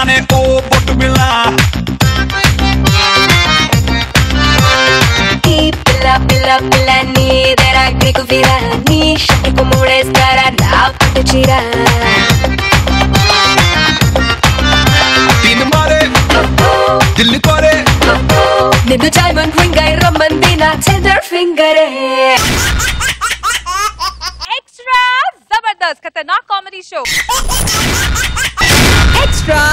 రానే ఓ పొట్టు పిల్ల ఈ పిల్ల పిల్ల పిల్ల నీదేరా గ్రీకు వీరా నీ షట్టుకు మూడేస్తారా నా పట్టు చీర దీని మారే దిల్లి కోరే నిన్ను డైమండ్ రింగ్ అయి రమ్మంది నా tender ఫింగరే extra Jabardasth Khatarnak comedy show extra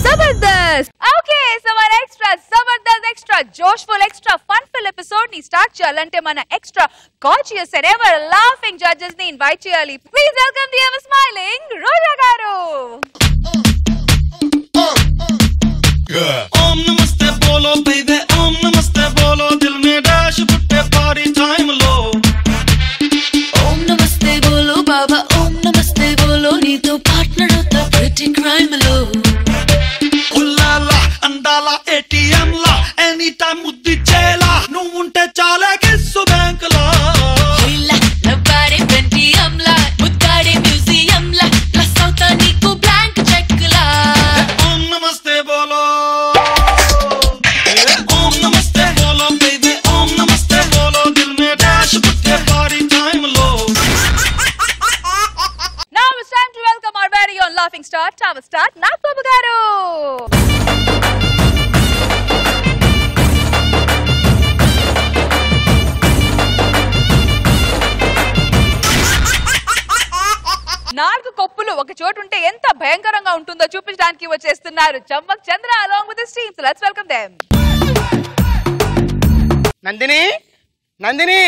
Jabardasth okay so మన ఎక్స్ట్రా జబర్దస్త్ ఎక్స్ట్రా జోష్ఫుల్ ఎక్స్ట్రా ఫన్ ఫిల్ ఎపిసోడ్ ని స్టార్ట్ చేయాలంటే మన extra gorgeous and ever laughing judges ని ఇన్వైట్ చేయాలి please welcome the ever smiling Roja garu ओम नमस्ते बोलो बेबी ओम नमस्ते बोलो दिल में डैश पुट्टे पार्टी टाइम लो ओम नमस्ते बोलो बाबा ओम नमस्ते बोलो नीतो पार्टनर होता प्रिटी क्राइम लो उल्लाला अंडाला एटीएम ला एनी टाइम मुद्दी चेला नु उंटे चाले किस्सु बैंक ला हिला नबारे पेंटियम ला मुद्दारे म्यूजियम ला प्लस అవుతా నీకు బ్లాంక్ చెక్ లా ओम नमस्ते बोलो ओम नमस्ते बोलो बेबी ओम नमस्ते बोलो दिल में डैश पुट्टे party time low Now it's time to welcome our very own laughing star Tower star Nagbabu garu నాలుగు కొప్పులు ఒక చోటు ఉంటే ఎంత భయంకరంగా ఉంటుందో చూపించడానికి వచ్చేస్తున్నారు చంపక్ చంద్ర along with his team. So let's welcome them. Nandini Nandini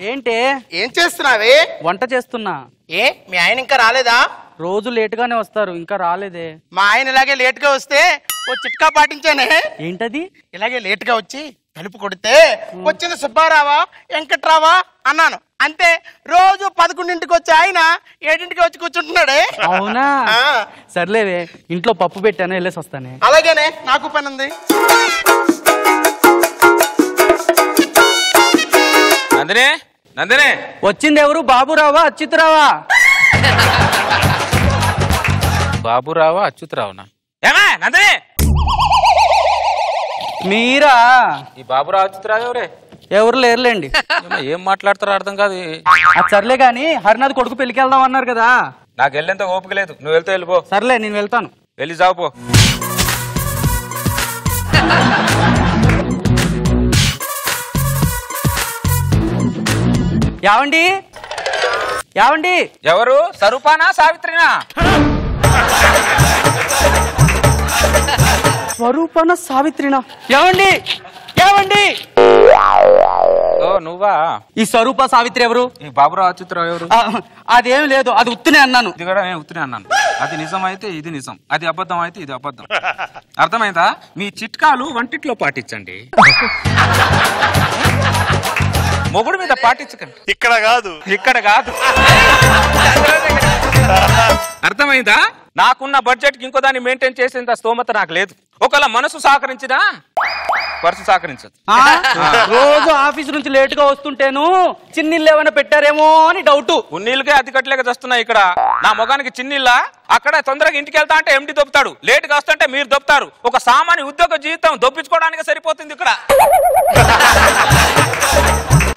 ఏంటి ఏం చేస్తున్నావే? వంట చేస్తున్నా. ఏ మీ ఆయన ఇంకా రాలేదా? రోజు లేట్ గానే వస్తారు, ఇంకా రాలేదే. మా ఆయన ఇలాగే లేట్ గా వస్తే ఓ చిట్కా పాటించానే. ఏంటది? ఇలాగే లేట్ గా వచ్చి తలుపు కొడితే వచ్చిన సుబ్బారావా వెంకట్రావా అన్నాను అంతే. రోజు 11ంటికి వచ్చి ఆయన 7ంటికి వచ్చి కూర్చుంటున్నాడే. అవునా? సర్లేవే, ఇంట్లో పప్పు పెట్టాను, వెళ్ళేసి వస్తానే. అలాగేనే, నాకు పని ఉంది. నందిని నందిని వచ్చింది ఎవరు? బాబురావా అచ్యుతరావా? బాబురావా అచ్యుతరావునా? ఏమే నందిని, మీరా? ఈ బాబురావు అచ్యుతరావు ఎవరే? ఎవరు లేరులేండి. ఏం మాట్లాడతారో అర్థం కాదు. అది సర్లే గాని హరినాథ్ కొడుకు పెళ్లికి వెళ్దాం అన్నారు కదా. నాకు వెళ్ళేంత ఓపిక లేదు, నువ్వు వెళ్తే వెళ్ళిపో. సర్లే, నేను వెళ్తాను. వెళ్ళి జావుపో. యావండి యావండి? ఎవరు? స్వరూపానా సావిత్రినా? స్వరూపన సావిత్రినా? ఏవండి ఏవండి? ఓ నువ్వా? ఈ స్వరూప సావిత్రి ఎవరు? ఈ బాబురావు అచ్యుతరావు ఎవరు? అదేం లేదు, అది ఉత్తునే అన్నాను. ఇది కూడా నేను ఉత్తినే అన్నాను. అది నిజం అయితే ఇది నిజం, అది అబద్ధం అయితే ఇది అబద్ధం. అర్థమైందా? మీ చిట్కాలు వంటిట్లో పాటించండి, మొగుడు మీద పాటించకండి. ఇక్కడ కాదు ఇక్కడ కాదు. అర్థమైందా? నాకున్న బడ్జెట్ కి ఇంకో దాన్ని మెయింటైన్ చేసేంత స్తోమత నాకు లేదు. ఒకవేళ మనసు సహకరించినా పర్సు సహకరించదు. రోజు ఆఫీస్ నుంచి లేట్ గా వస్తుంటేను చిన్నిళ్ళు ఏమైనా పెట్టారేమో అని డౌట్. ఉన్నీళ్ళకే అతి కట్టలేక వస్తున్నాయి ఇక్కడ. నా మొగానికి చిన్నిళ్ళ అక్కడ తొందరగా ఇంటికి వెళ్తా అంటే ఎండి దొప్పుతాడు, లేట్ గా వస్తుంటే మీరు దొప్పుతారు. ఒక సామాన్య ఉద్యోగ జీవితం దొప్పించుకోవడానికి సరిపోతుంది ఇక్కడ.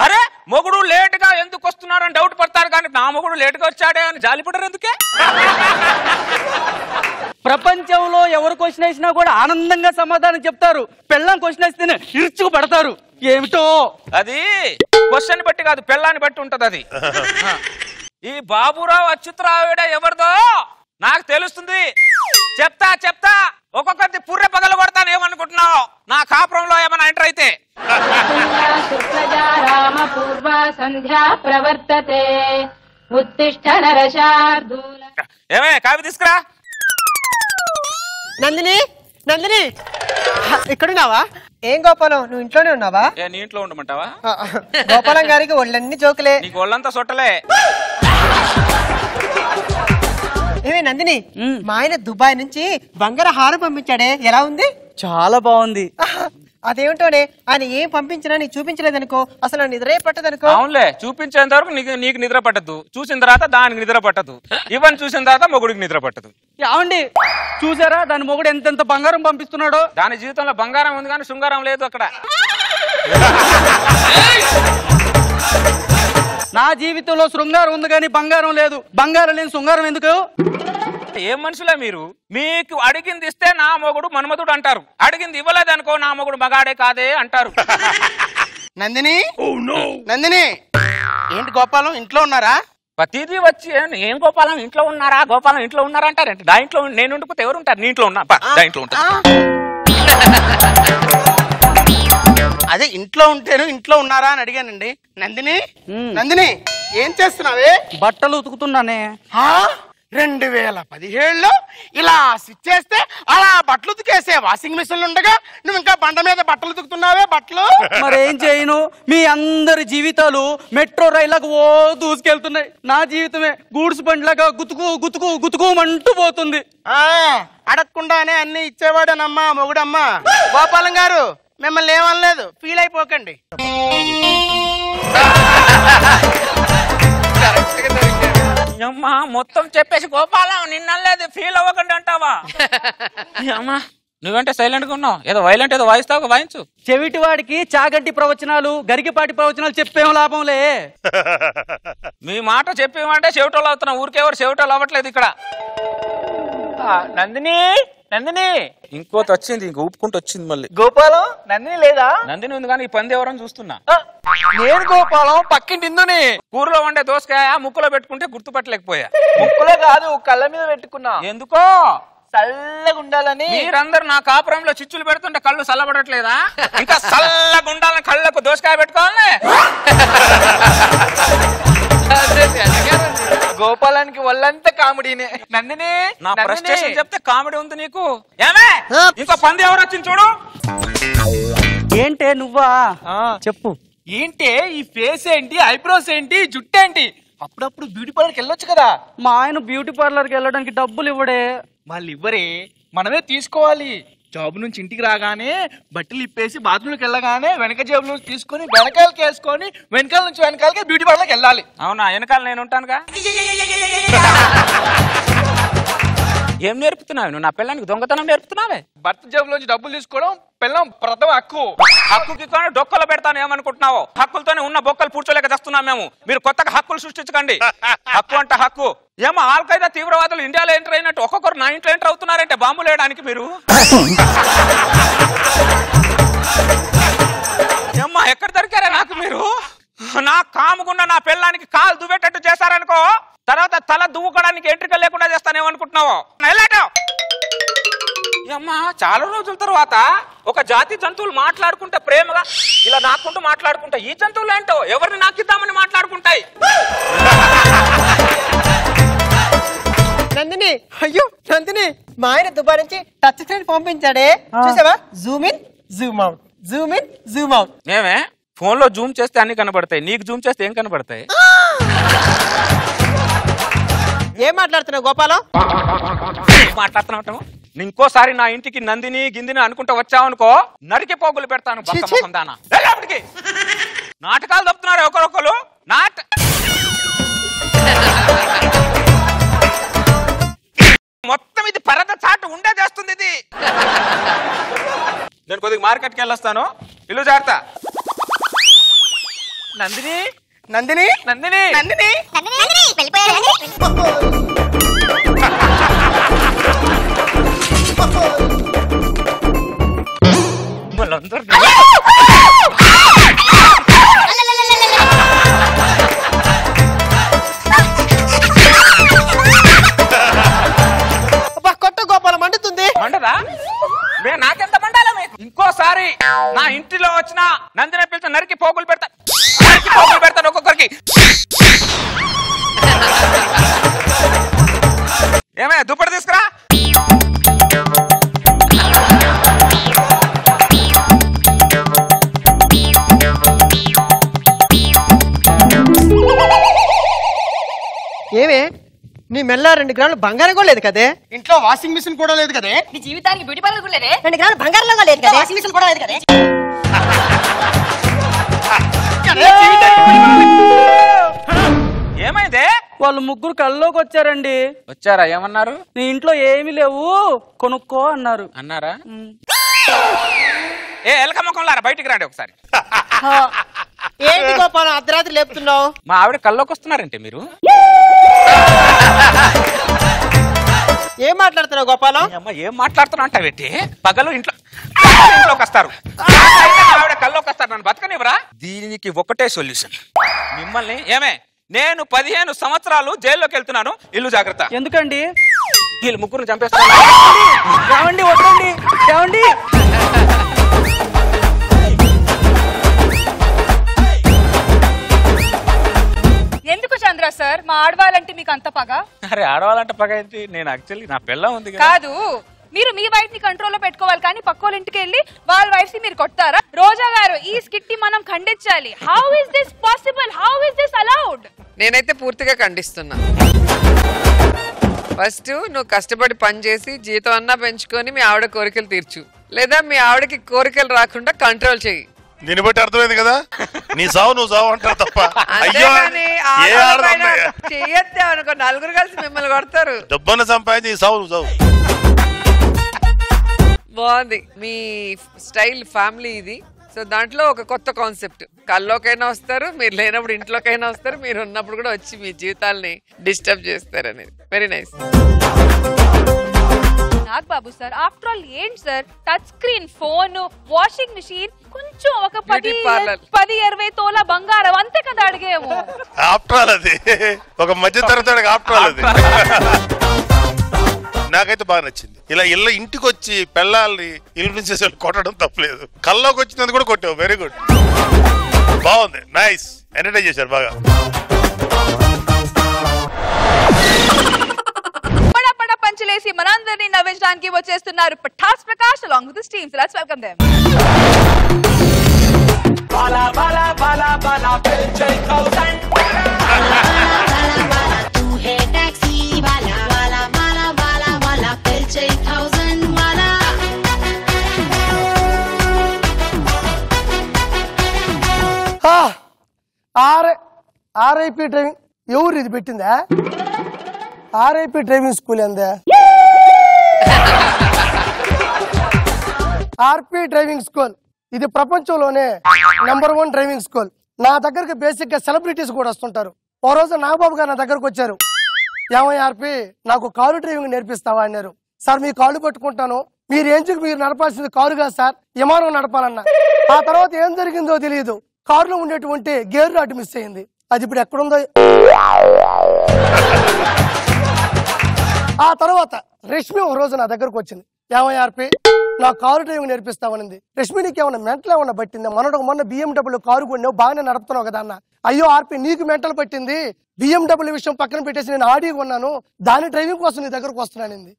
అరే మొగుడు లేట్ గా ఎందుకు వస్తున్నారని డౌట్ పడతారు, కానీ నా మొగుడు లేట్ గా వచ్చాడే అని జాలిపడరు ఎందుకే? ప్రపంచంలో ఎవరు క్వశ్చన్ వేసినా కూడా ఆనందంగా సమాధానం చెప్తారు. పెళ్ళం క్వశ్చన్ వేస్తేనే ఇరుచుకు పడతారు. ఏమిటో అది క్వశ్చన్ బట్టి కాదు, పెళ్ళాన్ని బట్టి ఉంటది అది. ఈ బాబురావు అచ్యుతరావుడ ఎవరిదో నాకు తెలుస్తుంది. చెప్తా చెప్తా, ఒక్కొక్కటి పుర్రె పగల కొడతాను. ఏమనుకుంటున్నావు? నా కాపురంలో ఏమైనా ఎంటర్ అయితే ఏమే కావి తీసుకురా. నందిని నందిని ఇక్కడున్నావా? ఏం గోపాలం, నువ్వు ఇంట్లోనే ఉన్నావా? నీ ఇంట్లో ఉండమంటావా? గోపాలం గారికి ఒళ్ళన్నీ జోకులే. నీకు ఒళ్ళంతా సొట్టలే. ఏమే నందిని, మా ఆయన దుబాయ్ నుంచి బంగార హారం పంపించాడే, ఎలా ఉంది? చాలా బాగుంది. అదేమిటోనే ఆయన ఏం పంపించినా నీకు చూపించలేదనుకో అసలు నిద్రే పట్టదనుకో. అవునులే, చూపించేంత వరకు నీకు నిద్ర పట్టదు, చూసిన తర్వాత దానికి నిద్ర పట్టదు, ఇవన్నీ చూసిన తర్వాత మొగుడికి నిద్ర పట్టదు. ఏమండి చూసారా దాని మొగుడు ఎంతెంత బంగారం పంపిస్తున్నాడో? దాని జీవితంలో బంగారం ఉంది కానీ శృంగారం లేదు అక్కడ. నా జీవితంలో శృంగారం ఉంది కానీ బంగారం లేదు. బంగారం లేని శృంగారం ఎందుకు? ఏం మనుషులే మీరు? మీకు అడిగింది ఇస్తే నా మొగుడు మన్మధుడు అంటారు, అడిగింది ఇవ్వలేదనుకో నా మొగుడు మగాడే కాదే అంటారు. నందిని, నందిని ఏంటి గోపాలం ఇంట్లో ఉన్నారా? ప్రతిదీ వచ్చి ఏం గోపాలం ఇంట్లో ఉన్నారా, గోపాలం ఇంట్లో ఉన్నారా అంటారంటే దా ఇంట్లో నేను ఉండిపోతే ఎవరు ఉంటారు? నీ ఇంట్లో ఉన్నా దా ఇంట్లో ఉంటా. అదే ఇంట్లో ఉంటేను ఇంట్లో ఉన్నారా అని అడిగానండి. నందిని, నందిని ఏం చేస్తున్నావే? బట్టలు ఉతుకుతున్నానే. 2017లో ఇలా స్విచ్ చేస్తే అలా బట్టలు ఉతికేసే వాషింగ్ మిషన్లు ఉండగా నువ్వు ఇంకా బండ మీద బట్టలు ఉతుకుతున్నావే బట్టలు. మరేం చేయను, మీ అందరి జీవితాలు మెట్రో రైళ్లకు ఓ దూసుకెళ్తున్నాయి. నా జీవితమే గూడ్స్ బండ్లాగా గుతుకు గుతుకు గుతుకుమంటూ పోతుంది. అడగకుండానే అన్ని ఇచ్చేవాడనమ్మా మొగుడమ్మా. గోపాలం గారు మిమ్మల్ని ఏమనలేదు, ఫీల్ అయిపోకండి. అమ్మా మొత్తం చెప్పేసి గోపాలం నిన్నలేదు ఫీల్ అవ్వకండి అంటావా? అమ్మా నువ్వంటే సైలెంట్ గా ఉన్నావు, ఏదో వైలెంట్ ఏదో వాయిస్తావు, వాయించు. చెవిటి వాడికి చాగంటి ప్రవచనాలు గరికిపాటి ప్రవచనాలు చెప్పేం లాభంలే. మీ మాట చెప్పేమంటే చెవిటోళ్ళు అవుతున్నాం, ఊరికెవరు చెవిటోళ్ళు అవ్వట్లేదు ఇక్కడ. నందిని, నందిని ఇంకోటి వచ్చింది, ఇంక ఊపుకుంటూ వచ్చింది మళ్ళీ. గోపాలం నందిని లేదా? నందిని ఉంది కానీ ఈ పంది ఎవరని చూస్తున్నా. నేను గోపాలం పక్కింటి ఇందుని. కూరలో వండే దోసకాయ ముక్కులో పెట్టుకుంటే గుర్తుపట్టలేకపోయా. ముక్కులో కాదు కళ్ళ మీద పెట్టుకున్నా. ఎందుకో? చల్లగా ఉండాలని. మీరందరు నా కాపురంలో చిచ్చులు పెడుతుంటే కళ్ళు చల్లబడట్లేదా? ఇంకా చల్లగా ఉండాలని కళ్ళకు దోసకాయ పెట్టుకోవాలి. గోపాలానికి వాళ్ళంతా కామెడీనే. నందిని నా ఫ్రస్ట్రేషన్ చెప్తే కామెడీ ఉంది నీకు. ఏమే ఇంకో పంది ఎవరు వచ్చింది చూడు. ఏంటే నువ్వా? చెప్పు. ఏంటే ఈ ఫేస్ ఏంటి, ఐబ్రోస్ ఏంటి, జుట్టు ఏంటి? అప్పుడప్పుడు బ్యూటీ పార్లర్కి వెళ్ళొచ్చు కదా. మా ఆయన బ్యూటీ పార్లర్కి వెళ్ళడానికి డబ్బులు ఇవ్వడే. వాళ్ళు ఇవ్వరే, మనమే తీసుకోవాలి. జాబ్ నుంచి ఇంటికి రాగానే బట్టలు ఇప్పేసి బాత్రూమ్కి వెళ్ళగానే వెనక జేబులో తీసుకొని వెనకాలకి వేసుకొని వెనకాల నుంచి వెనకాలకి బ్యూటీ పార్లర్కి వెళ్ళాలి. అవునా? వెనకాల నేను ఉంటానుగా. ఏం నేర్పుతున్నావు నువ్వు? నా పిల్లానికి దొంగతనం నేర్పుతున్నావే. భర్త జేబులోంచి డబ్బులు తీసుకోవడం పిల్లం ప్రథమ హక్కు. హక్కుకి కానీ డొక్కలు పెడతాను ఏమనుకుంటున్నావు? హక్కులతోనే ఉన్న బొక్కలు పూడ్చోలేక తెస్తున్నాం మేము. మీరు కొత్తగా హక్కులు సృష్టించకండి. హక్కు అంటే హక్కు. ఏమో ఆల్ఖైదా తీవ్రవాదులు ఇండియాలో ఎంటర్ అయినట్టు ఒక్కొక్కరు నా ఇంట్లో ఎంటర్ అవుతున్నారంటే బాంబులు వేయడానికి మీరు. ఏమ్మా ఎక్కడ దొరికారా నాకు మీరు? నా కాముకున్న నా పిల్లానికి కాలు దువ్వేటట్టు చేశారనుకో, తర్వాత తల దువ్వుకోవడానికి ఎంట్రికలు లేకుండా చేస్తానేమనుకుంటున్నావు? అమ్మా చాలా రోజుల తర్వాత ఒక జాతి జంతువులు మాట్లాడుకుంటే ప్రేమగా ఇలా నాకుంటూ మాట్లాడుకుంటాయి. ఈ జంతువులు ఏంటో ఎవరిని నాకిద్దామని మాట్లాడుకుంటాయి. నందిని, అయ్యో నందిని, మా ఆయన దుబాయ్ నుంచి టచ్ స్క్రీన్ పంపించాడే, చూసావా? Zoom in Zoom out, Zoom in Zoom out. ఏమే ఫోన్ లో జూమ్ చేస్తే అన్ని కనబడతాయి, నీకు జూమ్ చేస్తే ఏం కనబడతాయి? ఏం మాట్లాడుతున్నావు గోపాలం? మాట్లాడుతున్నావు. ఇంకోసారి నా ఇంటికి నందిని గిందిని అనుకుంటూ వచ్చావనుకో నరికి పోగులు పెడతాను. నాటకాలు తప్పుతున్నారు ఒకరొకరు. మొత్తం ఇది పరద చాటు ఉండే చేస్తుంది ఇది. నేను కొద్దిగా మార్కెట్కి వెళ్ళొస్తాను, ఇల్లు జాగ్రత్త. నందిని, నందిని, నందిని, నందిని, కొట్ట గోపాలం మండుతుంది. మండదా? నాకెంత మండాలా మీకు? ఇంకోసారి నా ఇంటిలో వచ్చిన నందిని పిలిచి నరికి పోగులు పెడతాను, నరికి పోగులు పెడతాను ఒక్కొక్కరికి. ఏమే దుప్పటి తీసుకురా. ఏమే నీ మెల్ల 2 గ్రాములు బంగారం కూడా లేదు కదే. ఇంట్లో వాషింగ్ మిషన్ కూడా లేదు కదే. నీ జీవితానికి బ్యూటీ పార్లర్ కూడా లేదే. 2 గ్రాములు బంగారంలో కూడా లేదు కదా. వాషింగ్ మిషన్ కూడా లేదు కదే. ఏమైందే? వాళ్ళు ముగ్గురు కల్లోకి వచ్చారండి. వచ్చారా? ఏమన్నారు? నీ ఇంట్లో ఏమీ లేవు కొనుక్కో అన్నారు. అన్నారా? ఏ ఎలక ముఖంలారా బయటికి రండి ఒకసారి. ఏంటి గోపాలం అర్ధరాత్రి లేపుతున్నావు? మా ఆవిడ కల్లోకి వస్తున్నారంటే మీరు ఏం మాట్లాడుతున్నావు గోపాలం? అమ్మ ఏం మాట్లాడుతున్నా అంటావేంటి? పగలు ఇంట్లోకి వస్తారు, ఆవిడ కల్లోకి వస్తారు. నన్ను బతకనివ్వరా? దీనికి ఒకటే సొల్యూషన్. మిమ్మల్ని ఏమే నేను 15 సంవత్సరాలు జైల్లోకి వెళ్తున్నాను. ఇల్లు జాగ్రత్త. ఎందుకండి? వీళ్ళు ముగ్గురు చంపేస్తాను. ఏమండి వద్దండి. ఏమండి ఎందుకు చంద్ర సార్ మా ఆడవాళ్ళంటే మీకు అంత పగ? అరే ఆడవాలంటే పగ ఏంటి? నేను యాక్చువల్లీ నా పిల్ల ఉంది కాదు. మీరు మీ వైఫ్ ని కంట్రోల్లో పెట్టుకోవాలి కానీ పక్కోళ్ళ ఇంటికి వెళ్ళి వాళ్ళ వైఫ్ ని మీరు కొడతారా? రోజా గారు ఈ స్కిట్ ని మనం ఖండించాలి. How is this possible? How is this allowed? నేనైతే పూర్తిగా ఖండిస్తున్నా. ఫస్ట్ నువ్వు కష్టపడి పని చేసి జీతం అన్నా పెంచుకొని మీ ఆవిడ కోరికలు తీర్చు, లేదా మీ ఆవిడకి కోరికలు రాకుండా కంట్రోల్ చెయ్యి. దీన్ని బట్టి అర్థమైంది కదా, నీ సావు నువ్వు సావు అంటారు తప్ప చెయ్యొద్దే అనుకో, నలుగురు కలిసి మిమ్మల్ని కొడతారు. డబ్బున్న సంపాదించి ఈ సావు నువ్వు సావు. బాగుంది మీ స్టైల్. ఫ్యామిలీ ఇది. సో దాంట్లో ఒక కొత్త కాన్సెప్ట్. కల్లోకైనా వస్తారు, మీరు లేనప్పుడు ఇంట్లోకైనా వస్తారు, మీరు ఉన్నప్పుడు కూడా వచ్చి మీ జీవితాల్ని డిస్టర్బ్ చేస్తారు అనేది. Very nice. Nag Babu sir after all ఏంటి sir, touch screen phone, washing machine, కొంచెం ఒక 10-20 తోల బంగారం అంతే కదా అడిగేమో. ఆఫ్టర్ ఆల్ అది ఒక మధ్య తరగతి ఆఫ్టర్ ఆల్ అది. నాకైతే బాగా నచ్చింది. ఇలా ఇంటికి వచ్చి పెళ్ళాలని ఇన్ఫ్లుయెన్స్ చేసి కొట్టడం తప్పలేదు. కల్లోకి వచ్చినందుకు కూడా కొట్టావు. వెరీ గుడ్, బాగుంది, నైస్, ఎంటర్టైన్ చేశారు బాగా. పడ పంచలేసి మనందరినీ నవ్వించడానికి వచ్చేస్తున్నారు Pataas Prakash along with his team. So let's welcome them. Bala bala bala bala pay 1000. तू है टैक्सी वाला वाला वाला वाला वाला pay 1000 वाला. ఆర్ఐపి డ్రైవింగ్ ఎవరు ఇది పెట్టిందా? ఆర్ఐపి డ్రైవింగ్ స్కూల్ అందా? ఆర్పి డ్రైవింగ్ స్కూల్ ఇది ప్రపంచంలోనే నెంబర్ 1 డ్రైవింగ్ స్కూల్. నా దగ్గరకు బేసిక్ గా సెలబ్రిటీస్ కూడా వస్తుంటారు. ఓ రోజు నాగబాబు గారు నా దగ్గరకు వచ్చారు. ఏమయ్య ఆర్పి నాకు కారు డ్రైవింగ్ నేర్పిస్తావా అన్నారు. సార్ మీ కాళ్ళు పట్టుకుంటాను, మీరు ఏంచుకు మీరు నడపాల్సింది కారు కాదు సార్, విమానం నడపాలన్నా. ఆ తర్వాత ఏం జరిగిందో తెలియదు, కారులో ఉండేటువంటి గేర్ రాడ్ మిస్ అయింది. అది ఇప్పుడు ఎక్కడుందో. ఆ తర్వాత రష్మి ఒక రోజు నా దగ్గరకు వచ్చింది. ఏమయ్య ఆర్పి నా కారు డ్రైవింగ్ నేర్పిస్తామనింది. రష్మి నీకు ఏమన్నా మెంటల్ ఏమన్నా పట్టిందా? మొన్న BMW కారు కొన్నావు, బాగానే నడుపుతున్నావు కదా అన్న. అయ్యో ఆర్పి నీకు మెంటల్ పట్టింది, BMW విషయం పక్కన పెట్టేసి నేను ఆడి కొన్నాను, దాని డ్రైవింగ్ కోసం నీ దగ్గరకు వస్తున్నానింది.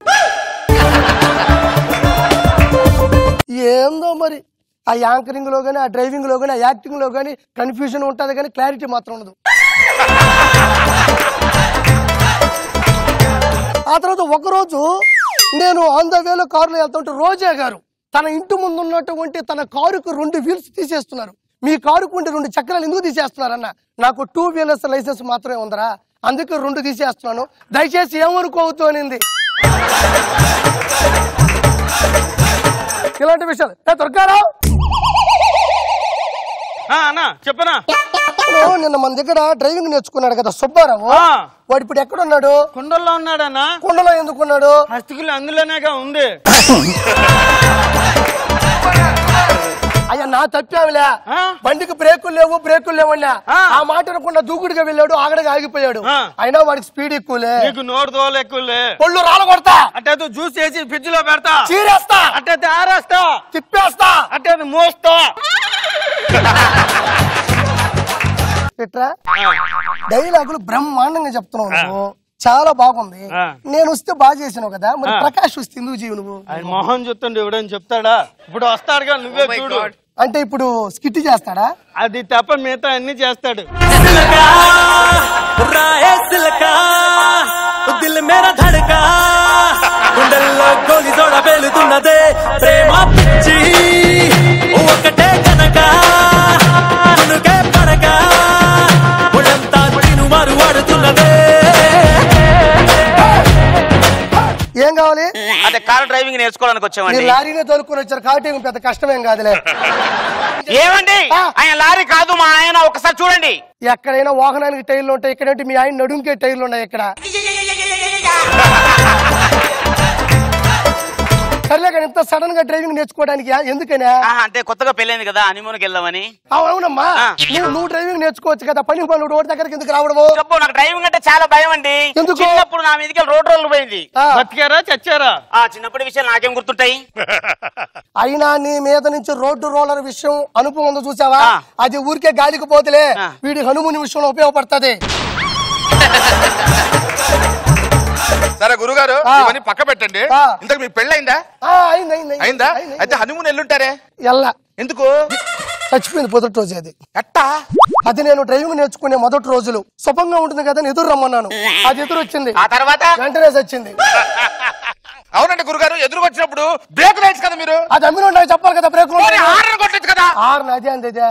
ఏందో మరి ఆ యాంకరింగ్ లో గానీ, ఆ డ్రైవింగ్ లో గానీ, ఆ యాక్టింగ్ లో గానీ కన్ఫ్యూజన్ ఉంటది కానీ క్లారిటీ మాత్రం ఉండదు. ఆ తర్వాత ఒకరోజు నేను ఆన్ ద వేలో కారులో వెళ్తుంటే రోజా గారు తన ఇంటి ముందు ఉన్నటువంటి తన కారుకు 2 వీల్స్ తీసేస్తున్నారు. మీ కారుకు ఉంటే 2 చక్రాలు ఎందుకు తీసేస్తున్నారన్న? నాకు 2 వీలర్స్ లైసెన్స్ మాత్రమే ఉందరా, అందుకే 2 తీసేస్తున్నాను, దయచేసి ఏమనుకోవద్దు అనింది. ఇలాంటి విషయాలు దొరకారావు అన్నా చెప్పనా? నిన్న మన దగ్గర డ్రైవింగ్ నేర్చుకున్నాడు కదా సుబ్బారావు, వాడు ఇప్పుడు ఎక్కడ ఉన్నాడు? కుండల్లో ఉన్నాడన్నా. కుండలో ఎందుకున్నాడు? హస్తికులు అందులోనేగా ఉంది. అయ్యా నా తప్పావులే, బండికి బ్రేకులు లేవన్నా. ఆ మాట అనకుండా దూకుడుగా వెళ్ళాడు, ఆగడగా ఆగిపోయాడు. అయినా వాడికి స్పీడ్ ఎక్కువలే. నీకు నోరు తోలు ఎక్కువలే. పళ్ళు రాళ్ళ కొడతా, అంటే జ్యూస్ వేసి ఫ్రిడ్జ్ లో పెడతా, చీరేస్తా, అంటే ఆరేస్తా, తిప్పేస్తా, అంటే మోస్తా. డైలాగులు బ్రహ్మాండంగా చెప్తున్నావు నువ్వు, చాలా బాగుంది. నేను వస్తే బాగా చేసినావు కదా, మరి ప్రకాష్ వస్తే ఎందుకు జీవు నువ్వు? ఆయన మొహం చూస్తుండే ఎవడని చెప్తాడా? ఇప్పుడు వస్తాడుగా, నువ్వే చూడు. అంటే ఇప్పుడు స్కిట్ చేస్తాడా? అది తప్ప మిగతా అన్ని చేస్తాడు. మేరా ధడకా గుండెల్లో గోలి జోడ వెలుతున్నదే ప్రేమ పిచ్చి ఒకటే కనుక మునుకే పడక ఒళ్ళంతా తిను మారు వాడుతున్నదే. ఏం కావాలి? అదే కార్ డ్రైవింగ్ నేర్చుకోవడానికి వచ్చామండి. లారీనే తోలుకొని వచ్చారు కాబట్టి పెద్ద కష్టమేం కాదులే. ఏమండి ఆయన లారీ కాదు మా ఆయన, ఒకసారి చూడండి. ఎక్కడైనా వాహనానికి టైర్లు ఉంటాయి, ఇక్కడంటే మీ ఆయన నడుంకే టైర్లు ఉన్నాయి ఇక్కడ. సర్లే కానీ ఇంత సడన్ గా డ్రైవింగ్ నేర్చుకోవడానికి ఎందుకనే? అంటే కొత్తగా పెళ్ళైంది కదా, హనీమూన్కి వెళ్దామని. అవునమ్మా, నువ్వు డ్రైవింగ్ నేర్చుకోవచ్చు కదా, పని పనులు రోడ్ దగ్గరికి ఎందుకు రావడము? చెప్పు, నాకు డ్రైవింగ్ అంటే చాలా భయం అండి. చిన్నప్పుడు నా మీదకి రోడ్ రోడ్లు పోయింది. బతికారా చచ్చారా? చిన్నప్పటి విషయాలు నాకేం గుర్తుంటాయి? అయినా నీ మీద నుంచి రోడ్డు రోలర్ విషయం అనుభవం ఉందో చూసావా? అది ఊరికే గాలికి పోతులే, వీడి హనుమూని విషయంలో ఉపయోగపడుతుంది. సరే గురుగారు, ఇవన్నీ పక్క పెట్టండి. ఇంతకు మీ పెళ్ళైందా? అయిందా? అయితే హనీమూన్ ఎల్లుంటారే? ఎల్లా. ఎందుకు? చచ్చిపోయింది మొదటి రోజు. అది ఎట్టా? అది నేను డ్రైవింగ్ నేర్చుకునే మొదటి రోజులు శుభంగా ఉంటుంది కదా ఎదురు రమ్మన్నాను. అది ఎదురు వచ్చింది, ఆ తర్వాత వెంటనే చచ్చింది. అవునండి గురుగారు, ఎదురు వచ్చినప్పుడు బ్రేక్ లైట్స్ కదా మీరు? అది అమ్మిన ఉన్నాయి చెప్పాలి కదా, బ్రేక్ కొట్టచ్చు కదా. అదే అందేదా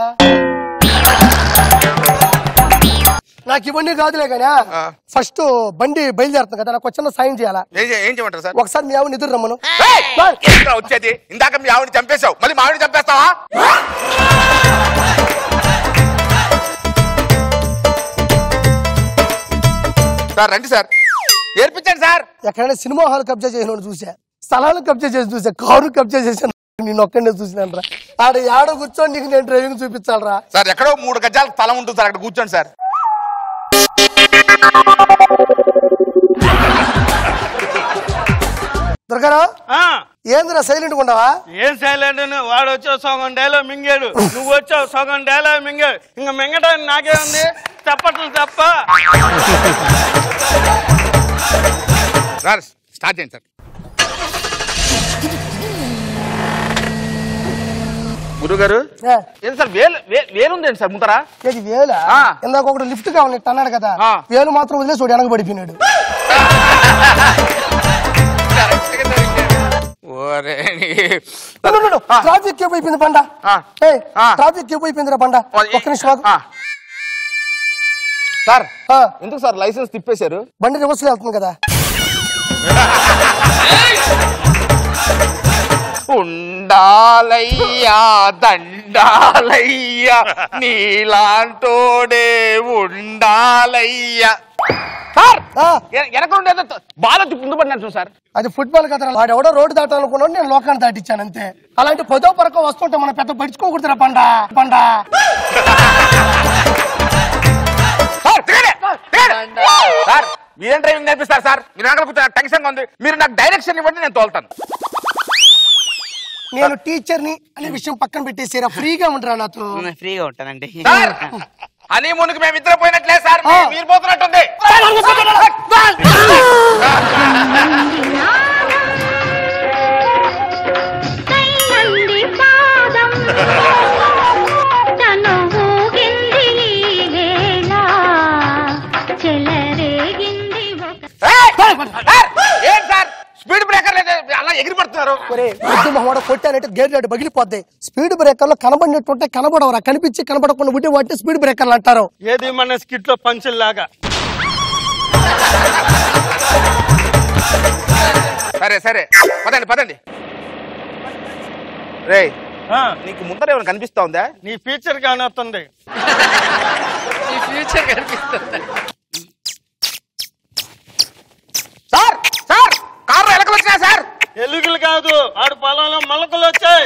నాకు ఇవన్నీ కాదులే కానీ ఫస్ట్ బండి బయలుదేరుతుంది కదా, నాకు చిన్న సాయం చేయాలా? ఏం చేయమంటారు సార్? ఒకసారి మీ ఆవిడ ఎదురు రమ్మను. వచ్చేది ఇందాక మీ ఆవిడని చంపేశావు, మళ్ళీ మా ఆవిడని చంపేస్తావా? సార్ రండి సార్, నేర్పించండి సార్. ఎక్కడైనా సినిమా హాల్ కబ్జా చేసిన చూసా, స్థలాలు కబ్జా చేసి చూసా, కారు కబ్జా చేశాను, నేను ఒక్కడే చూసినాను రా. ఆడ ఆడ కూర్చొని నీకు నేను డ్రైవింగ్ చూపించాలరా? సార్ ఎక్కడో 3 గజాల స్థలం ఉంటుంది సార్, అక్కడ కూర్చోండి సార్. దొరకరా? ఏందిరా సైలెంట్ ఉండవా? ఏం సైలెంట్? వాడు వచ్చావు సగం డైలాగ్ మింగాడు, నువ్వు వచ్చావు సగం డైలాగ్ మింగాడు. ఇంకా మింగడానికి నాకే ఉంది, చప్పట్లు తప్ప. సార్ స్టార్ట్ చేయండి సార్. గురుగారు ఏం సార్ వేలుందేంటి సార్ ముందరా? వేలా? ఇందాక ఒకటి లిఫ్ట్ కావాలి అన్నాడు కదా, వేలు మాత్రం వదిలేసి వాడు వెనక పడిపోయినాడు. ట్రాఫిక్ క్యూబ్ అయిపోయింది బండ, ట్రాఫిక్ క్యూబ్ అయిపోయిందిరా బండ. ఒక్క నిమిషం సార్. ఎందుకు సార్ లైసెన్స్ తిప్పేశారు? బండి రివర్స్ వెళ్తుంది కదా. ఉండాలయ్యా దండాలయ్యా నీలాంటోడే ఉండాలయ్యా. సార్ వెనక బాగా ముందు పడినట్టు సార్. అది ఫుట్బాల్ కదా, వాడు ఎవడో రోడ్డు దాటాలనుకున్నాడు, నేను లోకాన్ని దాటిచ్చాను అంతే. అలాంటి 10వ పరకం వస్తుంటే మనం పెద్ద పడుచుకోకూడదురా బండ బండ. సార్ మీరేం డ్రైవింగ్ నేర్పిస్తారు సార్? మీరు వెనకాల టెన్షన్ ఉంది, మీరు నాకు డైరెక్షన్ ఇవ్వండి, నేను తోలుతాను. నేను టీచర్ని అనే విషయం పక్కన పెట్టేసారా, ఫ్రీగా ఉంటారా నాతో? ఫ్రీగా ఉంటానండి. హనీమూన్కి మేము ఇద్దరు పోయినట్లే సార్, మీరు పోతున్నట్టుంది. ఏం సార్ స్పీడ్ బ్రేకర్ లేదు, అలా ఎగిరి పడుతున్నారు. కొట్టానంటే గేర్ లైట్ పగిలిపోద్ది. స్పీడ్ బ్రేకర్లు కనబడినట్టుంటే కనబడవరా, కనిపించి కనబడకుండా ఉంటే వాటిని స్పీడ్ బ్రేకర్లు అంటారు. ఏది మన స్కిట్ లో పంచుల్లాగా. సరే సరే పదండి పదండి. రే నీకు ముందర ఏమైనా కనిపిస్తా ఉందా? నీ ఫ్యూచర్ కానొస్తుంది. నీ ఫ్యూచర్ కనిపిస్తుంది. సార్ సార్ కారులో ఎలుకలు వచ్చినాయి సార్. ఎలుకలు కాదు, ఆడు పొలంలో మొలకలు వచ్చాయి.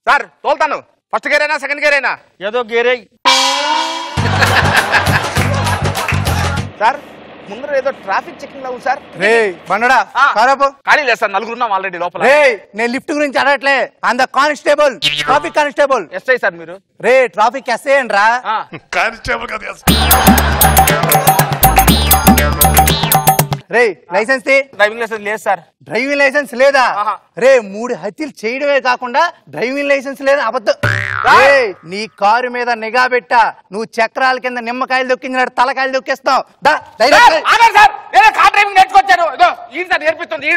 సార్ తోలుతాను. ఫస్ట్ గేర్ అయినా సెకండ్ గేర్ అయినా? ఏదో గేరే సార్. ముందర ఏదో ట్రాఫిక్ చెకింగ్ లో ఉంది సార్. రే బండడా ఖాళీ లేదు సార్, నలుగురు ఉన్నాం ఆల్రెడీ లోపల. నేను లిఫ్ట్ గురించి అడగట్లే, అంద constable, traffic constable. SI sir మీరు? రే ట్రాఫిక్ ఎస్ఐ అండ్రా. కానిస్టేబుల్ కదా. రే లైసెన్స్ డ్రైవింగ్ లైసెన్స్ లేదు సార్. డ్రైవింగ్ లైసెన్స్ లేదా? రే 3 హత్యలు చేయడమే కాకుండా డ్రైవింగ్ లైసెన్స్ లేదా? అబద్ధం. నీ కారు మీద నిఘా పెట్టా, నువ్వు చక్రాల కింద నిమ్మకాయలు దొక్కించినట్టు తలకాయలు దొక్కేస్తావు. Car driving నేర్చుకొచ్చాను. నేర్పిస్తుంది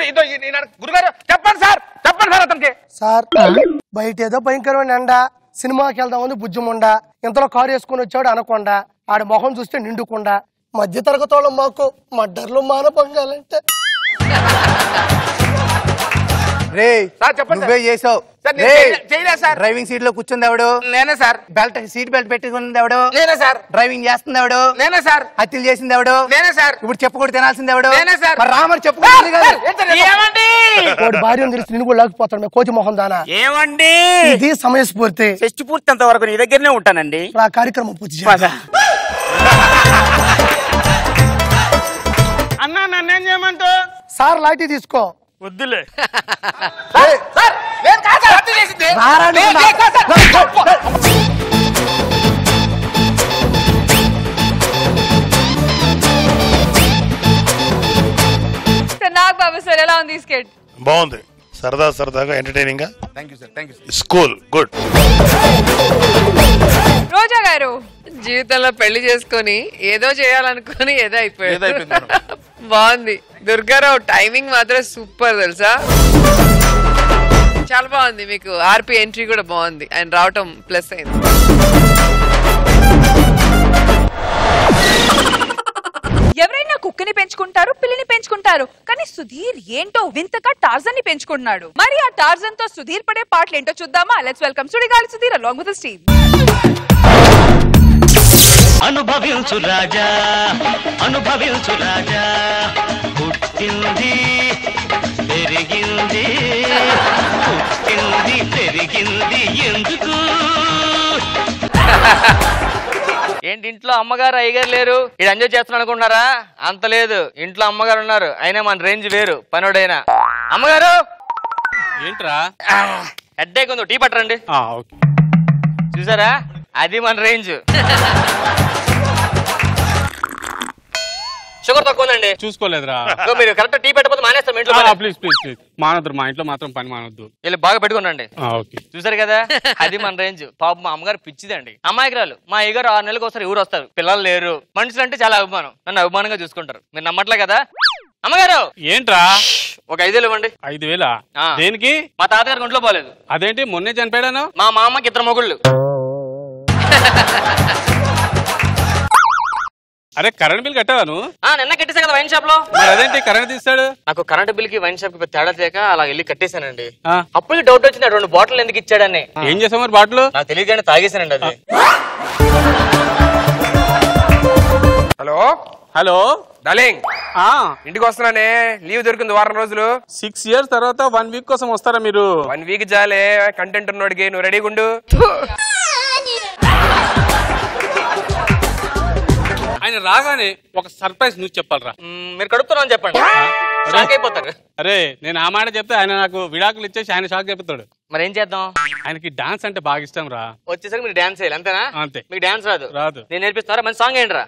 గురుగారు. చెప్పండి సార్, చెప్పండి సార్ అతనికి. సార్ బయట ఏదో భయంకరమైన ఎండ, సినిమాకి వెళ్దామని బుజ్జుముండా, ఇంతలో కారు వేసుకుని వచ్చాడు అనకుండా, ఆడ మొహం చూస్తే నిండుకుండా, మధ్య తరగతి వాళ్ళం మాకు మడ్డర్లు మానభంగాలంటే. రే నువ్వే చేసావు. డ్రైవింగ్ సీట్ లో కూర్చుంది ఎవడు? నేనే సార్. సీట్ బెల్ట్ పెట్టుకుంది ఎవడు? నేనే సార్. డ్రైవింగ్ చేస్తుంది ఎవడు? నేనే సార్. హత్యలు చేసింది ఎవడు? నేనే సార్. ఇప్పుడు చెప్పుకోడు తినాల్సింది ఎవడు? నేనే సార్. రామని చెప్పుకోవాలి కదా. వాడు భార్య తెలిసి నేను కూడా లేకపోతాడు కోతి మొహం దానా. ఏమండి ఇది సమయస్ఫూర్తి. షష్టి పూర్తి అంత వరకు నీ దగ్గరనే ఉంటానండి. ఆ కార్యక్రమం పూర్తి చేద్దాం. అన్నా నన్నేం చేయమంటావు? సార్ లాఠీ తీసుకో. వద్దులే. నాగ్ బాబు సార్ ఎలా ఉంది స్కెట్? బాగుంది, సరదాగా ఎంటర్టైనింగ్ గా. Thank you sir. School good. Roja garu జీవితంలో పెళ్లి చేసుకొని ఏదో చేయాలనుకుని ఏదో అయిపోయింది. బాగుంది. దుర్గారావు టైమింగ్ మాత్రం సూపర్ తెలుసా, చాలా బాగుంది. మీకు ఆర్పి ఎంట్రీ కూడా బాగుంది, ఆయన రావటం ప్లస్ అయింది. ఎవరైనా కుక్కని పెంచుకుంటారు, పిల్లిని పెంచుకుంటారు, కానీ సుధీర్ ఏంటో వింతగా టార్జన్ ని పెంచుకుంటున్నాడు. మరి ఆ టార్జన్ తో సుధీర్ పడే పాటలు ఏంటో చూద్దామా? Let's welcome Sudigali Sudheer along with his team. అనుభవించు రాజా, అనుభవించు రాజా, పుట్టింది పెరిగింది, పుట్టింది పెరిగింది ఎందుకు? ఏంటి ఇంట్లో అమ్మగారు అయ్యగారు లేరు, ఇది ఎంజాయ్ చేస్తున్నాను అనుకుంటున్నారా? అంత లేదు, ఇంట్లో అమ్మగారు ఉన్నారు, అయినా మన రేంజ్ వేరు. పనుడైనా అమ్మగారు ఏంట్రా హెడ్డేక్ ఉంది, టీ పట్టరండి. చూసారా, అది మన రేంజ్. షుగర్ తక్కువ ఉందండి. చూసుకోలేదురా. మీరు కరెక్ట్ టీ పెట్టకపోతే మానేస్తాం ఇంట్లో. ప్లీజ్ మానొద్దు, మా ఇంట్లో మాత్రం పని మానొద్దు. వీళ్ళు బాగా పెట్టుకోండి. చూసారు కదా, అది మన రేంజ్. పాప మా అమ్మగారు పిచ్చిదండి, అమాయకురాలు. మా అయ్యగారు 6 నెలలకు ఒకసారి ఊరు వస్తారు, పిల్లలు లేరు. మనుషులు అంటే చాలా అభిమానం, నన్ను అభిమానంగా చూసుకుంటారు. మీరు నమ్మట్లే కదా? అమ్మగారు ఏంట్రా ఒక 5,000 ఇవ్వండి. 5,000 దేనికి? మా తాతగారికి ఒంట్లో పోలేదు. అదేంటి మొన్నే చనిపోయాను? మా అమ్మకి 2 మొగుళ్ళు. అరే కరెంట్ బిల్ కట్టావా నువ్వు? నిన్న కట్టేసా కదా వైన్ షాప్ లో. అదేంటి కరెంట్ తీస్తాడు? నాకు కరెంట్ బిల్ కి వైన్ షాప్ కి తేడా చేయక అలా వెళ్ళి కట్టేశానండి. అప్పుడు డౌట్ వచ్చింది, 2 బాటిల్ ఎందుకు ఇచ్చాడని. ఏం చేసావు మరి బాటిల్? నాకు తెలియదు, తాగేశానండి అది. హలో హలో డార్లింగ్, ఇంటికి వస్తున్నానే, లీవ్ దొరికింది వారం రోజులు. 6 years తర్వాత 1 week కోసం వస్తారా మీరు? 1 week జాలే, కంటెంట్ ఉన్నోడికి. నువ్వు రెడీగా ఉండు. ఆయన రాగానే ఒక సర్ప్రైజ్ న్యూస్ చెప్పాలరా. మీరు కడుపుతున్నా అని చెప్పండి, షాక్ అయిపోతారు. అరే నేను ఆ మాట చెప్తే ఆయన నాకు విడాకులు ఇచ్చేసి ఆయన షాక్ అయిపోతాడు. మరి ఏం చేద్దాం? ఆయనకి డాన్స్ అంటే బాగా ఇష్టం రా. వచ్చేసరికి మీరు డాన్స్ చేయాలి అంతేనా? అంతే. మీకు డాన్స్ రాదు? రాదు. నేను నేర్పిస్తారా? మంచి సాంగ్ ఏంటి రా?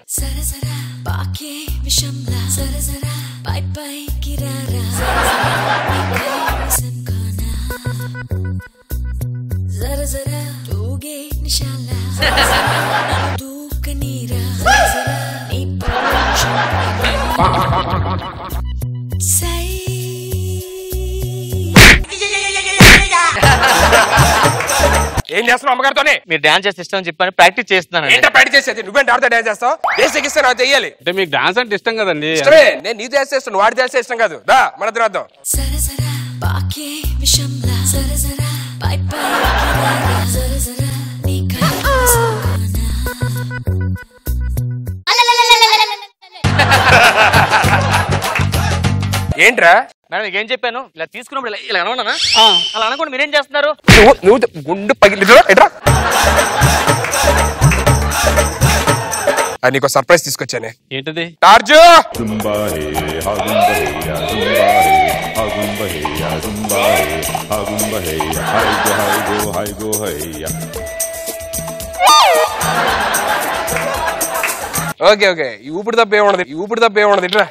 ఏం చేస్తున్నావు అమ్మగారితోనే? మీరు డాన్స్ చేస్తే ఇష్టం అని చెప్పని ప్రాక్టీస్ చేస్తున్నాను. ఏంటో ప్రాక్టీస్ చేసేది? నువ్వేంటి ఆడితే డాన్స్ చేస్తావు? బేసిక్ ఇస్తే నాకు చెయ్యాలి. అంటే మీకు డాన్స్ అంటే ఇష్టం కదండి. ఇష్టమే, నేను నీ డాన్స్ చేస్తాను, వాడి డాన్స్ ఇష్టం కాదు. దా మన ద్రాద్దాం. ఏంట్రా మేడం ఏం చెప్పాను? ఇలా తీసుకున్నప్పుడు ఇలా అనవనా? అలా అనుకోండి. మీరేం చేస్తున్నారు? నువ్వు గుండు పగిలి నీకు సర్ప్రైజ్ తీసుకొచ్చానే. ఏంటది? టార్జు ఓకే ఓకే. ఈ ఊపిరి తప్ప ఏముండదు, ఈ ఊపిరి తప్ప ఏముండదు. ఇట్రా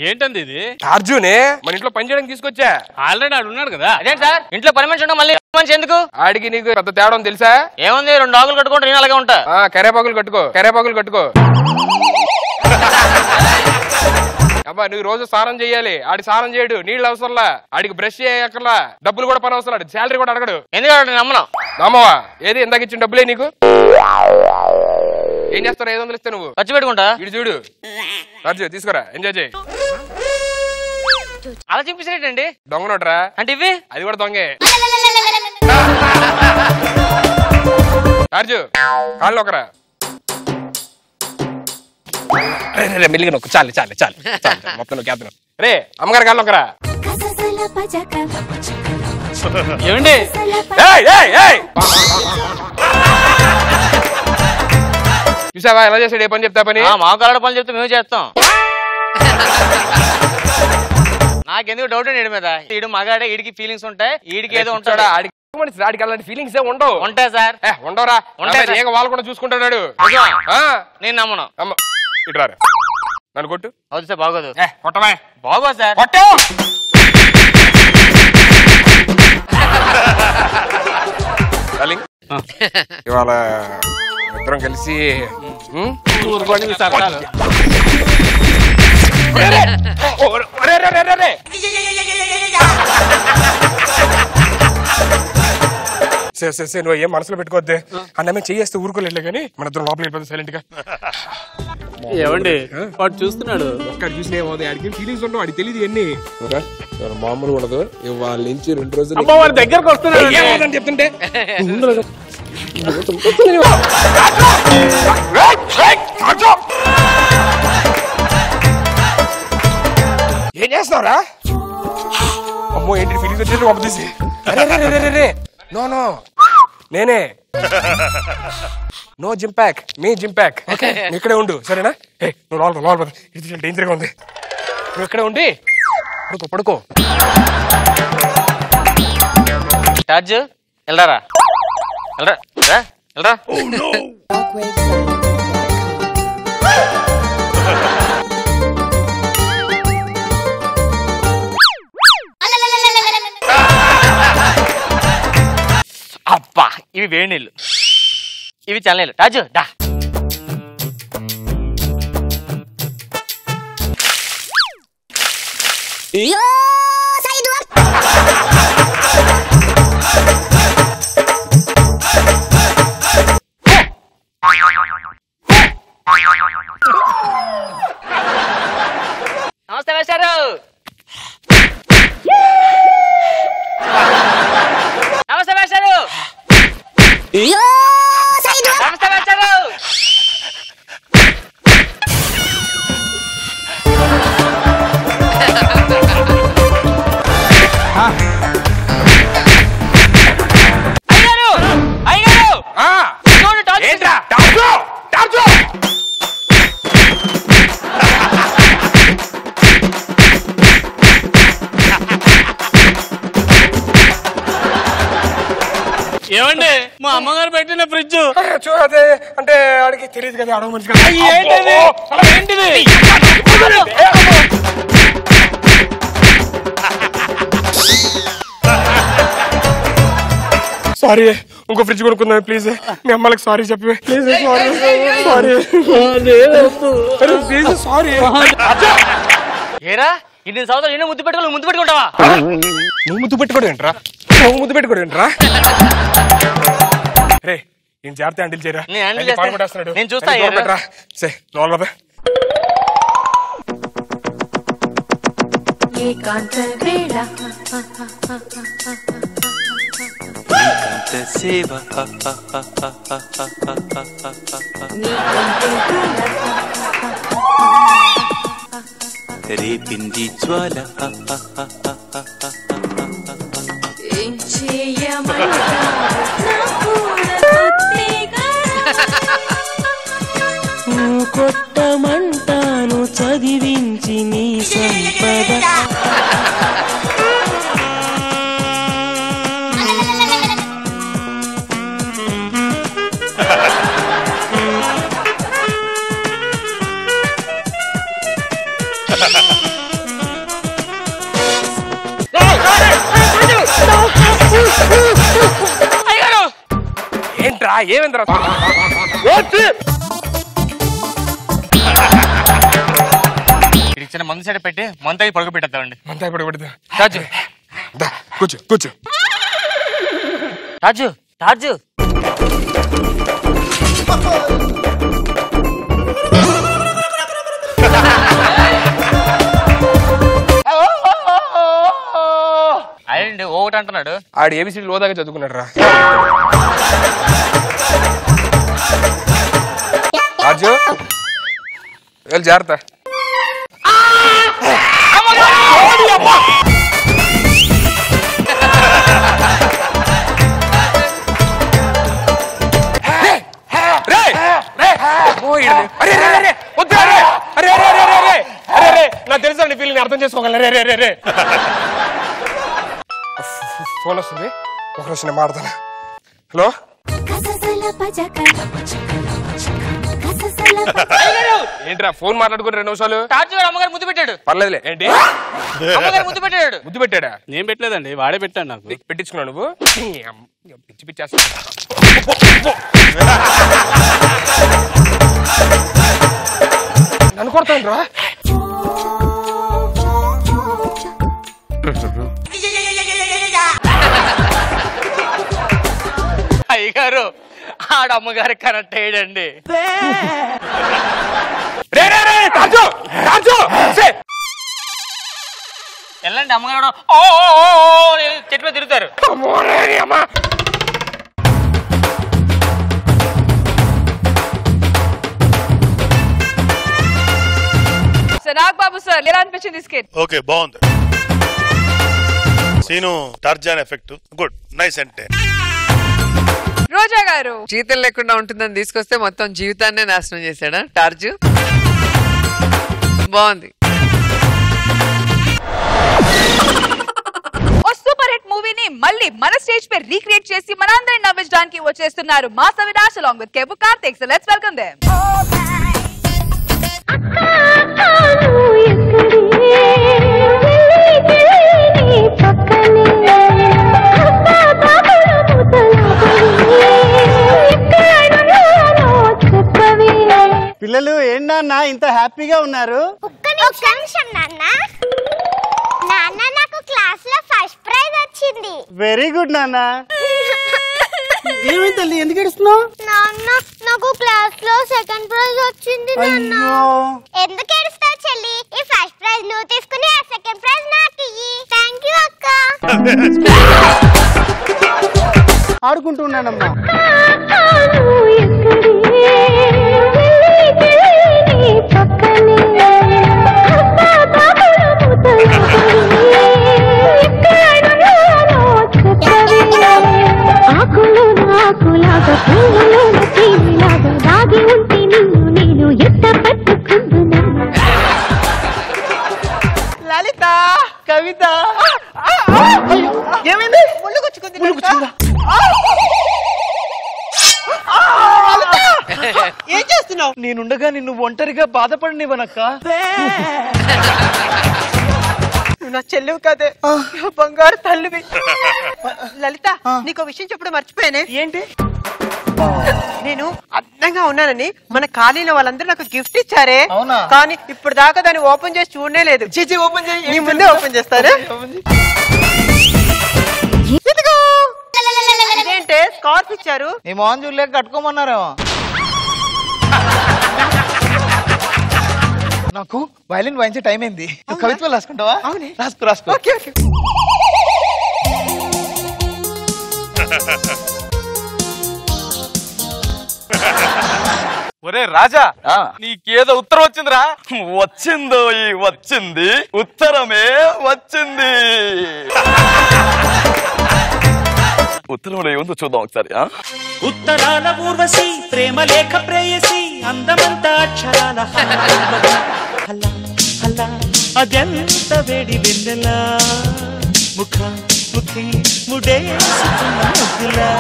ఏంటంది ఇది? అర్జునే మన ఇంట్లో పని చేయడానికి తీసుకొచ్చా. ఆల్రెడీ ఆడు ఉన్నాడు కదా. అదే సార్ ఇంట్లో పని మనిషి ఉంటా మళ్ళీ మనిషి ఎందుకు? ఆడికి నీకు పెద్ద తేడా తెలుసా? ఏముంది 2 ఆకులు కట్టుకుంటే నేను అలాగే ఉంటా. కరేపాకులు కట్టుకో. అబ్బా నువ్వు రోజు స్నానం చేయాలి. ఆడి స్నానం చేయడు, నీళ్ళు అవసరంలా. ఆడికి బ్రష్ చేయక్కర్లా, డబ్బులు కూడా పని అవసరం. శాలరీ కూడా అడగడు. ఎందుకంటే నమ్మను. నమ్మవా? ఏది ఇందాక ఇచ్చిన డబ్బులే నీకు? ఏం చేస్తావు? 500 ఇస్తే నువ్వు ఖర్చు పెట్టుకుంటా. ఇటు చూడు అర్జు, తీసుకురా, ఎంజాయ్ చేయి. అలా చూపించినట్టండి. దొంగ నోటరా అంటే ఇవి అది కూడా దొంగే. అర్జు కాళ్ళు ఒకరా. మెల్లిగా నొక్కు. చాలు మొత్తం నొక్కేద్దాం. రే అమ్మగారి కాళ్ళు ఒకరా. ఏమండి? చూసావా ఎలా చేసాడు? ఏ పని చెప్తా పని. మా కాళ్ళ పని చెప్తే మేము చేస్తాం. నాకెందుకు డౌట్ అండి ఈడి మీద. ఈడు మగాడే, ఈడికి ఫీలింగ్స్ ఉంటాయి, ఈడికి ఏదో ఉంటాడా? ఆడికి అలాంటి ఫీలింగ్స్ ఏ ఉండవు. ఉంటాయి సార్. ఉండవురా. ఉంటాయి. వాళ్ళు కూడా చూసుకుంటాడు. నేను నమ్మను. ఇట్రా నన్ను కొట్టు. అవును సార్. బాగోదు. కొట్టవా? బాగోదు సార్. కొట్టు. ఇవాళ ఇద్దరం కలిసి నువ్వు ఏం మనసులో పెట్టుకోవద్దే. అన్నమే చెయ్యేస్తే ఊరుకోలేదు కానీ మన ఇద్దరం లోపలికి వెళ్ళిపోతుంది సైలెంట్ గా. ఏమండి వాడు చూస్తున్నాడు. ఒక్కడ చూసిన ఏమవుతుంది? ఆడికి ఫీలింగ్స్ ఉండవు, ఆడికి తెలియదు ఎన్ని. మామూలు ఉండదు. వాళ్ళ నుంచి 2 రోజులు వాడి దగ్గరకు వస్తున్నాడు చెప్తుంటే ఏం చేస్తున్నావురా? అమ్మో ఏంటి ఫీలింగ్స్ వచ్చేసి పంపతీసి. నో నేనే. నో జిమ్ ప్యాక్, మీ జిమ్ ప్యాక్. ఇక్కడే ఉండు సరేనా? నువ్వు లోపల ఇది డేంజర్ గా ఉంది. నువ్వు ఇక్కడే ఉండి పడుకో. రాజు వెళ్ళరా. అబ్బా ఇవి వేడి నీళ్ళు, ఇవి చల్లనీళ్ళు. రాజు దా. నమస్తే వేశారు. నమస్తే వేశారు. నమస్తే వేశారు. ఏమండి మా అమ్మగారు పెట్టిన ఫ్రిడ్జ్ చూడదే అంటే ఆడికి తెలియదు కదా. అడగ మనిషి కదా. ఏంటిది? సారీ, ఇంకో ఫ్రిడ్జ్ కొనుక్కుందాం ప్లీజ్. మీ అమ్మలకు సారీ చెప్పి ప్లీజ్. సారీ. ఏరా ఇన్ని సంవత్సరాలు ఎన్నో ముద్దు పెట్టుకోవాలి, ముద్దు పెట్టుకుంటావా? నువ్వు ముద్దు పెట్టుకోడు ఏంట్రా? రే నేను జాగ్రత్త హ్యాండిల్ చేయరా. నేను చూస్తా. రేపింది జ్వాల ఏం కొట్టమంటాను చదివించి నీ సంపద. ఏమైందిరా ఇచ్చిన మందు సైడ్ పెట్టి మంతాయి పడుకు పెట్టేద్దామండి. మంతాయి పడుకు పెడతా. రాజు కూర్చో కూర్చో. రాజు రాజు అయ్యండి ఒకటి అంటున్నాడు. ఆడు ఏబిసిడి లోదాగా చదువుకున్నాడు రా. రాజు వెళ్ళి జాగ్రత్త. నాకు తెలుసా నీ ఫీలింగ్ అర్థం చేసుకోగలను. రే రే రే రే ఫోన్ వస్తుంది, ఒక రోజు నేను మాడతాను. హలో ఏంట్రా ఫోన్ మాట్లాడుకుని 2 నిమిషాలు? అమ్మగారు ముద్దు పెట్టాడు. పర్లేదులే. ఏంటి అమ్మగారు ముద్దు పెట్టాడు? ముద్దు పెట్టాడా? నేను పెట్టలేదండి, వాడే పెట్టాడు. నాకు పెట్టించుకున్నావు నువ్వు? పిచ్చి పిచ్చేస్తా. నన్ను కొడతాను రా. అయ్యగారు ఆడమ్మగారు కనెక్ట్ అయ్యాడండి. వెళ్ళండి అమ్మగారు చెట్టు మీద తిరుగుతారు. నాగబాబు సార్ ఎలా అనిపించింది స్కెచ్? ఓకే బాగుంది. Seenu Tarzan effect good nice. అంటే రోజా గారు జీతం లేకుండా ఉంటుందని తీసుకొస్తే మొత్తం జీవితాన్నే నాశనం చేశాడా టార్జు? బాగుంది. ఓ సూపర్ హిట్ మూవీని మళ్ళీ మన స్టేజ్ పై రీక్రియేట్ చేసి మనందరిని నవ్వించడానికి వచ్చేస్తున్నారు mass Avinash along with Kevvu Karthik. So let's welcome them. పిల్లలు ఏంటన్నా ఇంత హ్యాపీగా ఉన్నారు? ఒక్క నిమిషం నాన్న. నాన్న నాకు క్లాస్ లో ఫస్ట్ ప్రైజ్ వచ్చింది. వెరీ గుడ్ నాన్న. ఏమైంది తల్లి, ఎందుకు ఏడుస్తున్నావు? నాన్న నాకు క్లాస్ లో సెకండ్ ప్రైజ్ వచ్చింది నాన్న. ఎందుకు ఏడుస్తావు చెల్లి? ఈ ఫస్ట్ ప్రైజ్ నువ్వు తీసుకుని ఆ సెకండ్ ప్రైజ్ నాకు ఇయ్యి. థాంక్యూ అక్క. ఆడుకుంటున్నానమ్మా. లలిత, కవిత ఏమైంది? ముళ్ళు గుచ్చుకుంది. ఏం చేస్తున్నావు? నేనుండగా నిన్ను ఒంటరిగా బాధపడనివ్వనక్క. నువ్వు నా చెల్లివి కదే, బంగారు తల్లివి. లలిత నీకు విషయం చెప్పడం మర్చిపోయానే. ఏంటి? నేను అందంగా ఉన్నానని మన కాలనీలో వాళ్ళందరూ నాకు గిఫ్ట్ ఇచ్చారే. అవునా? కానీ ఇప్పుడు దాకా దాన్ని ఓపెన్ చేసి చూడనే లేదు. చీచి ఓపెన్ చేయి. నీ ముందే ఓపెన్ చేస్తారా? ఇదేంటే స్కార్ఫ్ ఇచ్చారు? నీ మోహన్ చూడలేక కట్టుకోమన్నారేమో. నాకు వైలిన్ వాయించే టైం అయింది. కవిత్వం రాసుకుంటావా? రాసుకో రాసుకో. Okay okay. ఒరే రాజా, నీకేదో ఉత్తరం వచ్చిందిరా? వచ్చిందో వచ్చింది, ఉత్తరమే వచ్చింది. ఉత్తరంలో ఏముందో చూద్దాం ఒకసారి. ఉత్తరాల ఊర్వశి, ప్రేమ లేఖ ప్రేయసి, అందమంతా అక్షరాల హల్లా హల్లా, అదెంత వేడి వెన్నెలా, ముఖ ముఖి ముడేసుకున్న ముగ్గులా.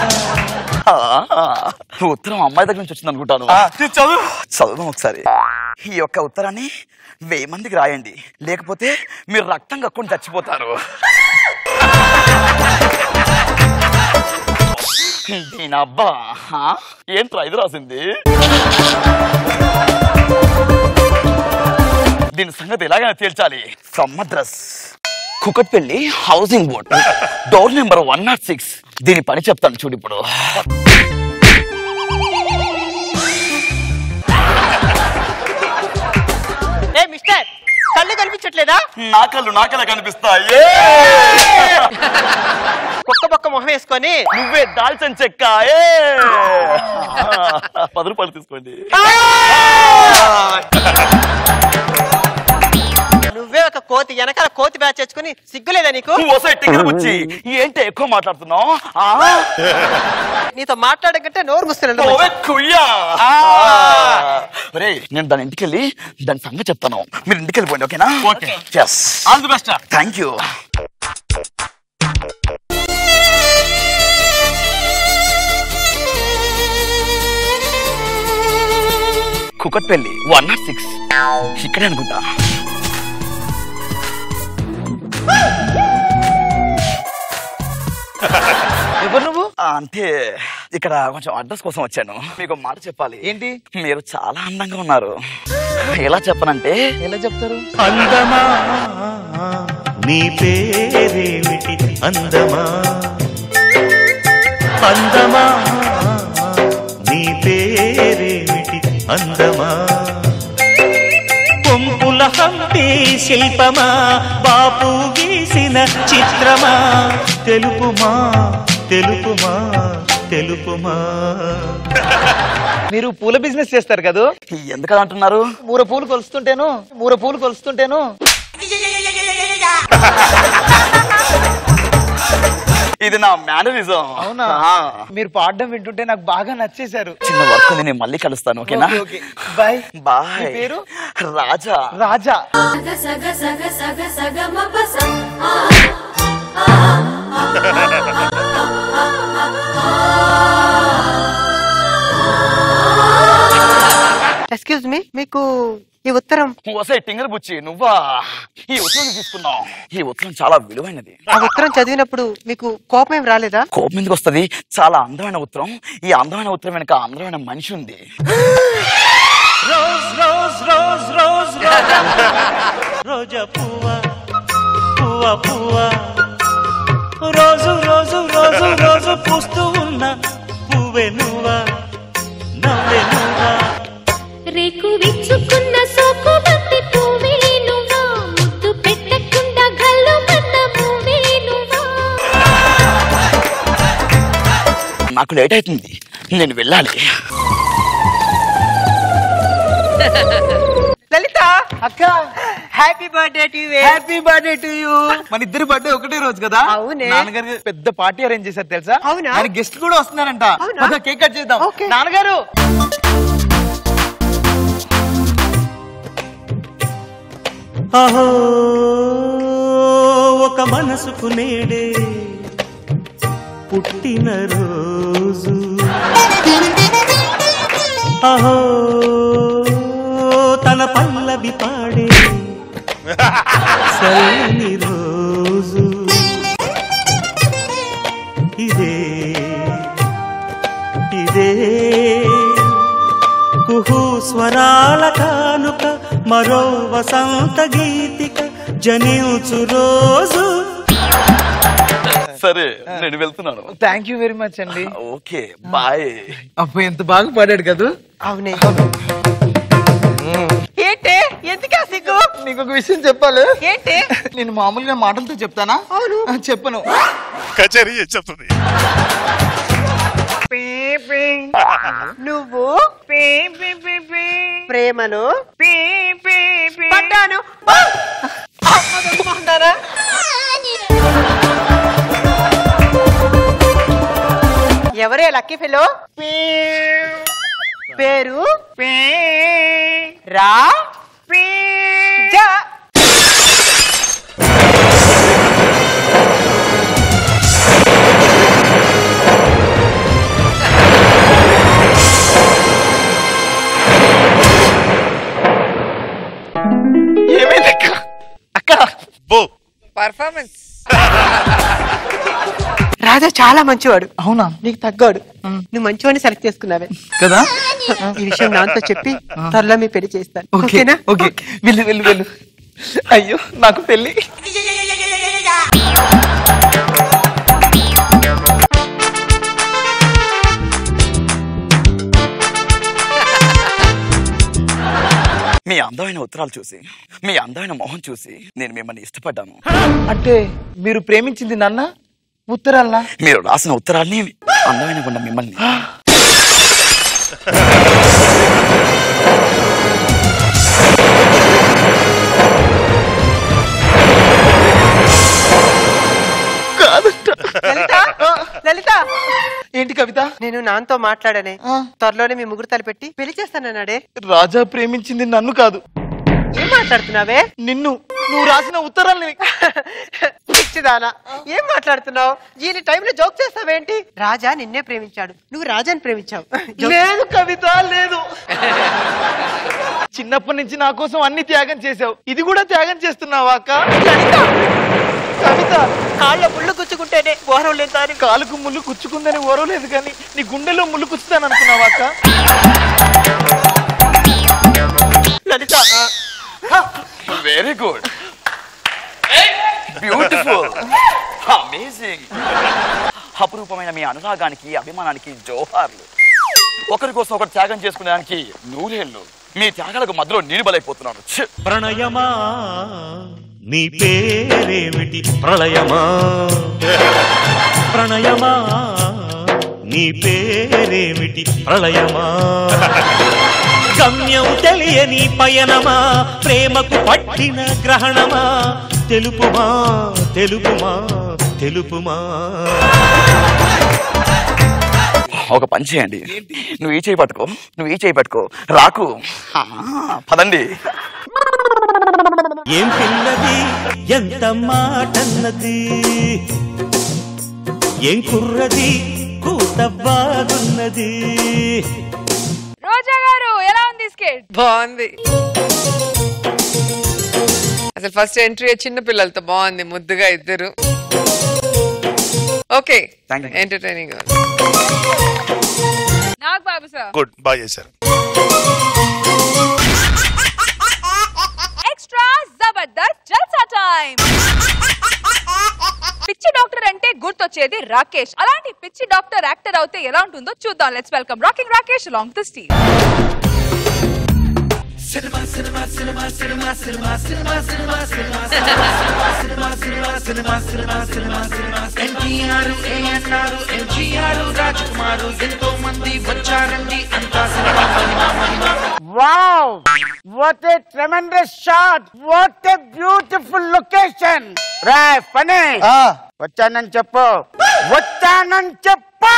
ఉత్తరం అమ్మాయి దగ్గర నుంచి వచ్చింది అనుకుంటాను. చదువు ఒకసారి. ఈ యొక్క ఉత్తరాన్ని 1000 మందికి రాయండి, లేకపోతే మీరు రక్తం కక్కుని చచ్చిపోతారు. దీని అబ్బా ఏంట్రా ఇది రాసింది? దీని సంగతి ఎలాగైనా తేల్చాలి. From Madras, Kukatpally housing board, door number 106. దీని పని చెప్తాను చూడు ఇప్పుడు. మిస్టర్, కళ్ళు కనిపించట్లేదా? నా కళ్ళు కనిపిస్తాయి. కుక్క బొక్క మొహం వేసుకొని నువ్వే దాల్చిన చెక్క. 10 రూపాయలు తీసుకోండి. నువ్వే ఒక కోతి, వెనకాల కోతి బ్యాచ్ తెచ్చుకుని సిగ్గులేదా నీకు? వచ్చి ఏంటి ఎక్కువ మాట్లాడుతున్నావు? నీతో మాట్లాడకంటే నోరు మూస్తున్నాను. నేను దాని ఇంటికి వెళ్ళి దాని సంగతి చెప్తాను. మీరు ఇంటికి వెళ్ళిపోండి, ఓకేనా? Okay. All the best. Thank you. Kukatpally 106 ఇక్కడే అనుకుంటా. ఎవరు నువ్వు? అంటే ఇక్కడ కొంచెం అడ్రస్ కోసం వచ్చాను. మీకు మాట చెప్పాలి. ఏంటి? మీరు చాలా అందంగా ఉన్నారు. ఎలా చెప్పనంటే ఎలా చెప్తారు? అందమా నీ పేరేమిటి? అందమా అందమా నీ పేరేమిటి? అందమా కొంపుల హంపి శిల్పమా? బాపు గీసిన చిత్రమా? తెలుపుమా తెలుపుమా తెలుపుమా. మీరు పూల బిజినెస్ చేస్తారు కదా? ఎందుకని అంటున్నారు? మూర పూలు కొలుస్తుంటేను ఇది నా మేనరిజం. అవునా? మీరు పాడడం వింటుంటే నాకు బాగా నచ్చేశారు. చిన్న వర్క్ ఉంది, నేను మళ్ళీ కలుస్తాను, ఓకేనా? Bye bye. పేరు? రాజా. రాజా. ఎక్స్క్యూజ్ మీ, మీకు ఈ ఉత్తరం? టింగర్ బుచ్చి, నువ్వా? ఈ ఉత్తరం తీసుకున్నావు. ఈ ఉత్తరం చాలా విలువైనది. ఆ ఉత్తరం చదివినప్పుడు మీకు కోపం ఏం రాలేదా? కోపం ఎందుకు వస్తుంది? చాలా అందమైన ఉత్తరం. ఈ అందమైన ఉత్తరం వెనక అందమైన మనిషి ఉంది. రోజ్ రోజ్ రోజ్ రోజ్ రోజా పువ్వా పువ్వా పువ్వా, రోజు రోజు రోజు రోజు పూస్తూ ఉన్న పువ్వే నువ్వా, నవ్వే నువ్వా. రేకు విచ్చుకున్న సోకు బంతి పువ్వే నువ్వా, ముద్దు పెట్టకుండా గల్లు మన్న పువ్వే నువ్వా. నాకు లేట్ అవుతుంది, నేను వెళ్ళాలి. లలిత అక్క, happy birthday to you. Happy birthday to you. మన ఇద్దరు బర్త్డే ఒకటే రోజు కదా? అవునే. నాన్నగారు పెద్ద పార్టీ అరేంజ్ చేశారు తెలుసా? అవునా? ఆయన గెస్ట్ కూడా వస్తున్నారంట. అవునా? కేక్ కట్ చేద్దాం. ఓకే. నాన్నగారు అహో ఒక మనసుకు నేడే పుట్టిన రోజు, అహో తన పల్లవి పాడే చల్లని రోజు, ఇదే ఇదే కుహు స్వరాల కానుక, మరో వసంత గీతిక జనించు రోజు. సరే, నేను వెళ్తున్నాను. థ్యాంక్ యూ వెరీ మచ్ అండి. Okay, bye. అప్పుడు ఎంత బాగా పాడాడు కదా? అవునే. ఏంటి ఎందుకు సిగ్గు? నీకు ఒక విషయం చెప్పాలి. ఏంటి? నేను మామూలుగా మాటలతో చెప్తానా? అవును. చెప్పను. కచేరీ చెప్తుంది. నువ్వు ప్రేమలో పడ్డాను. ఎవరే లక్కీ ఫెలో? పేరు రా జా. ఏమైంది అక్క? అక్క పర్ఫార్మెన్స్. రాజా చాలా మంచివాడు. అవునా? నీకు తగ్గాడు. నువ్వు మంచివాడిని సెలెక్ట్ చేసుకున్నావే కదా. ఈ విషయం నాతో చెప్పి త్వరలో మీ పెళ్లి చేస్తాను. ఓకేనా? ఓకే, వెళ్ళు వెళ్ళు వెళ్ళు. అయ్యో నాకు పెళ్లి. మీ అందమైన ఉత్తరాలు చూసి, మీ అందమైన మొహం చూసి నేను మిమ్మల్ని ఇష్టపడ్డాను. అంటే మీరు ప్రేమించింది నన్న ఉత్తరాలనా? మీరు రాసిన ఉత్తరాల్ని అందమైన ఉన్న మిమ్మల్ని. లలిత, ఏంటి కవిత? నేను నాన్నతో మాట్లాడానే, త్వరలోనే మీ ముగ్గురు పెట్టి పెళ్లి చేస్తానన్నాడే. రాజా ప్రేమించింది నన్ను కాదు. ఏం మాట్లాడుతున్నావే? నిన్ను. నువ్వు రాసిన ఉత్తరాల్ని. పిచ్చిదానా, ఏం మాట్లాడుతున్నావు? ఈ టైంలో జోక్ చేస్తావేంటి? రాజా నిన్నే ప్రేమించాడు, నువ్వు రాజాని ప్రేమించావు. లేదు కవిత, లేదు. చిన్నప్పటి నుంచి నా కోసం అన్ని త్యాగం చేసావు, ఇది కూడా త్యాగం చేస్తున్నావా అక్క? కవిత, కాళ్ళ ముళ్ళు గుచ్చుకుంటేనే ఓరం లేదా? కాలుకు ముళ్ళు గుచ్చుకుందని ఓరం లేదు, కానీ నీ గుండెలో ముళ్ళు గుచ్చుతాను అనుకున్నావా అక్క? లలిత, వెరీ గుడ్, బ్యూటిఫుల్, అమేజింగ్. అపురూపమైన మీ అనురాగానికి, అభిమానానికి జోహార్లు. ఒకరి కోసం ఒకరు త్యాగం చేసుకునేదానికి నూరేళ్ళు. మీ త్యాగాలకు మధ్యలో నేను బలైపోతున్నాను. ప్రణయమా నీ పేరేమిటి? ప్రళయమా ప్రణయమా నీ పేరేమిటి? ప్రళయమా గమ్యం తెలియని పయనమా, ప్రేమకు పట్టిన గ్రహణమా, తెలుపుమా తెలుపుమా తెలుపుమా. ఒక పని చేయండి, నువ్వు ఈ చేయి పట్టుకో, నువ్వు ఈ చేయి పట్టుకో, రాకు. పదండి. ఏం పిల్లది ఎంత మాటన్నది, ఏం కుర్రది కూత బాగున్నది. రోజా గారు ఎలా ఉంది స్కిట్? బాగుంది. అసలు ఫస్ట్ ఎంట్రీ చిన్న పిల్లలతో బాగుంది, ముద్దుగా ఇద్దరు. Okay, entertaining. Nag Babu sir good, బాగా చేశారు. ఎక్స్ట్రా జబర్దస్త్ జల్సా టైం. పిచ్చి డాక్టర్ అంటే గుర్తొచ్చేది రాకేష్. అలాంటి పిచ్చి డాక్టర్ యాక్టర్ అవుతే ఎలా ఉంటుందో చూద్దాం. Let's welcome rocking Rakesh along the stage. Cinema, cinema, cinema, cinema, cinema, cinema, cinema, cinema, cinema, cinema, cinema, cinema, cinema, cinema. NTR, ANR, MGR, రాజకుమారు ఎంతో మంది వచ్చారండి అంతా cinema Mahima Mahima. Wow! What a tremendous shot! What a beautiful location! Ray, funny! వచ్చానని చెప్పు, వచ్చానని చెప్పు,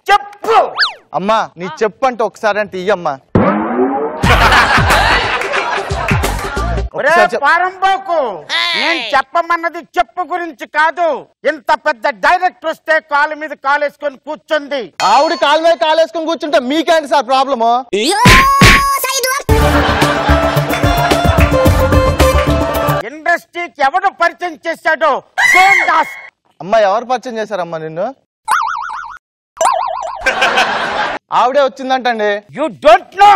చెప్పు. అమ్మా నీ చెప్పు అంటే ఒకసారి అంటే ఇయ్యమ్మా. పారంబోకు, నేను చెప్పమన్నది చెప్పు గురించి కాదు. ఇంత పెద్ద డైరెక్టర్ వస్తే కాలు మీద కాలేసుకొని కూర్చుంది. ఆవిడ కాలు మీద కాలేసుకొని కూర్చుంటే మీకేంటి సార్ ప్రాబ్లము? ఇండస్ట్రీకి ఎవడు పరిచయం చేశాడో అమ్మా. ఎవరు పరిచయం చేశారమ్మా నిన్ను? ఆవిడే వచ్చిందంటండి. You don't know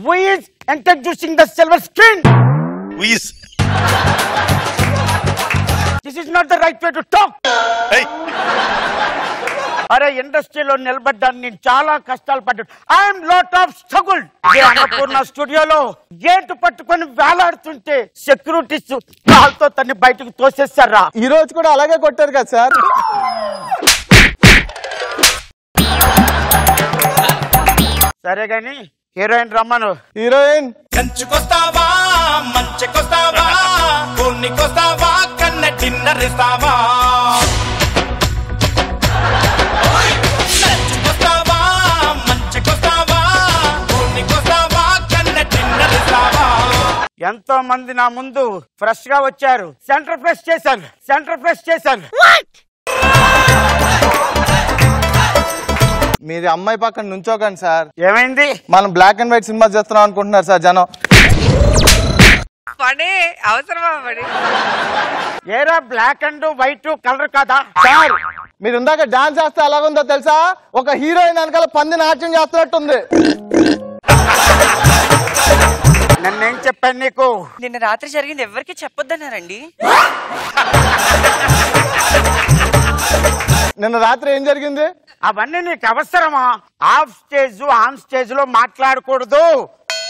who is introducing the silver screen? Who is? This is not the right way to talk. Hey. అరే ఇండస్ట్రీలో నిలబడ్డాను నేను, చాలా కష్టాలు పడ్డాను. I'm lot of struggle. Annapurna స్టూడియోలో గేటు పట్టుకొని వేలాడుతుంటే సెక్యూరిటీస్ కాల్తో తన్ని బయటకు తోసేస్తారా. ఈ రోజు కూడా అలాగే కొట్టారు కదా సార్. సరే గాని హీరోయిన్ రమ్మను. హీరోయిన్ కంచుకొస్తావా, మంచుకొస్తావా, కొన్నికొస్తావా, కన్న డిన్నర్ ఇస్తావా. కంచుకొస్తావా, మంచుకొస్తావా, కొన్నికొస్తావా, కన్న డిన్నర్ ఇస్తావా. ఎంతో మంది నా ముందు ఫ్రెష్ గా వచ్చారు. సెంటర్ ఫ్రెష్ చేశాను, సెంటర్ ఫ్రెష్ చేశాను. మీరు అమ్మాయి పక్కన నుంచోకండి సార్. ఏమైంది? మనం బ్లాక్ అండ్ వైట్ సినిమా చేస్తున్నాం అనుకుంటున్నారు సార్ జనం. పడే అవసరమా పడి? ఏరా బ్లాక్ అండ్ వైట్ కలర్ కదా సార్? మీరు ఇందాక డాన్స్ చేస్తే ఎలాగుందో తెలుసా? ఒక హీరోయిన్ వెనకాల పంది నాట్యం చేస్తున్నట్టుంది. నన్నేం చెప్పాను నీకు? నిన్న రాత్రి జరిగింది ఎవరికి చెప్పొద్దన్నారండి. నిన్న రాత్రి ఏం జరిగింది? అవన్నీ నీకు అవసరమా? ఆఫ్ స్టేజ్ ఆన్ స్టేజ్ లో మాట్లాడకూడదు.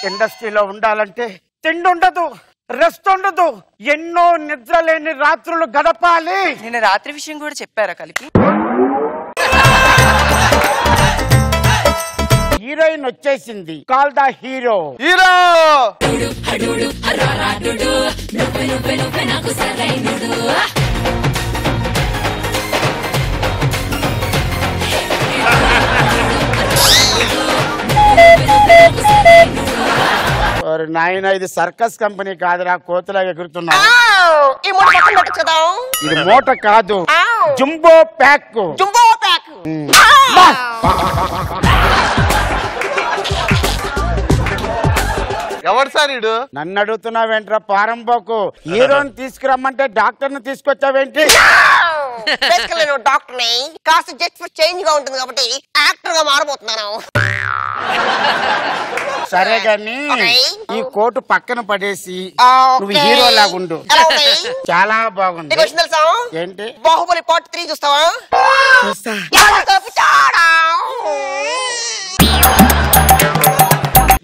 ఇండస్ట్రీలో ఉండాలంటే తిండి ఉండదు, రెస్ట్ ఉండదు, ఎన్నో నిద్ర లేని రాత్రులు గడపాలి. నిన్న రాత్రి విషయం కూడా చెప్పారా కలిపి? హీరోయిన్ వచ్చేసింది. Call the hero. హీరో నాయన, ఇది సర్కస్ కంపెనీ కాదురా, కోతులా ఎగురుతున్నా. ఇది మూట కాదు, జంబో ప్యాక్. ఎవరు సార్ ఇడు? నన్ను అడుగుతున్నావేంట్రా పారంపోకు? హీరోని తీసుకురమ్మంటే డాక్టర్ ని తీసుకొచ్చావేంటి? డాక్టర్ ని కాస్త జస్ట్ చేంజ్ గా ఉంటుంది కాబట్టి యాక్టర్ గా మారబోతున్నాను. సరే గాని ఈ కోటు పక్కన పడేసి నువ్వు హీరో లాగుండు. చాలా బాగుంది. ఏంటి? బాహుబలి పార్ట్ 3 చూస్తావా?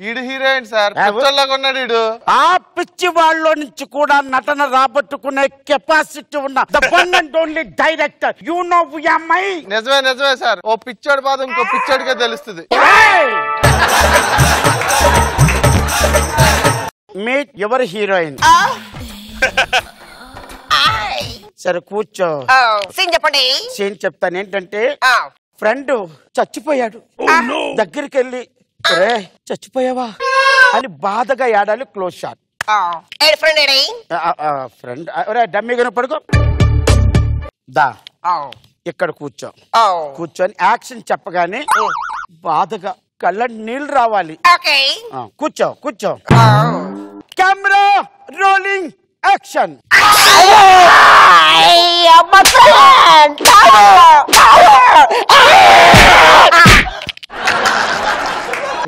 ఈడు హీరోయిన్ సార్, పిచ్చోళ్ళగా ఉన్నాడు ఈడు. ఆ పిచ్చి వాళ్ళలో నుంచి కూడా నటన రాబట్టుకునే కెపాసిటీ ఉన్న the one and only director. You know who am I? నిజమే నిజమే సార్. ఓ పిచ్చోడి బాధ ఇంకో పిచ్చోడికే తెలుస్తుంది. Meet your heroine. సరే కూర్చో. సీన్ చెప్పండి. సీన్ చెప్తాను. ఏంటంటే ఫ్రెండ్ చచ్చిపోయాడు. దగ్గరికి వెళ్ళి రే చచ్చిపోయావా అని బాధగా ఏడాలి. Close shot. ఫ్రెండ్ డమ్మిగా పడుకో. దా ఇక్కడ కూర్చో. కూర్చొని యాక్షన్ చెప్పగానే బాధగా కళ్ళ నీళ్ళు రావాలి. కూర్చో కూర్చో. Camera rolling action.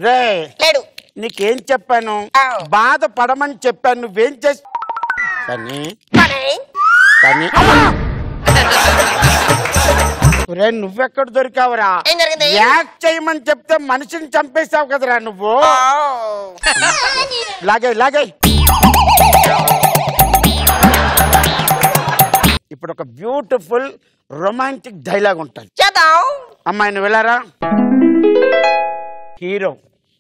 రే నీకేం చెప్పాను? బాధ పడమని చెప్పాను. నువ్వేం చేసి రే నువ్వెక్కడ దొరికావురా? యాక్ట్ చేయమని చెప్తే మనిషిని చంపేశావు కదరా నువ్వు. లాగే లాగే. ఇప్పుడు ఒక బ్యూటిఫుల్ రొమాంటిక్ డైలాగ్ ఉంటుంది. అమ్మాయి నువ్వు వెళ్ళారా? హీరో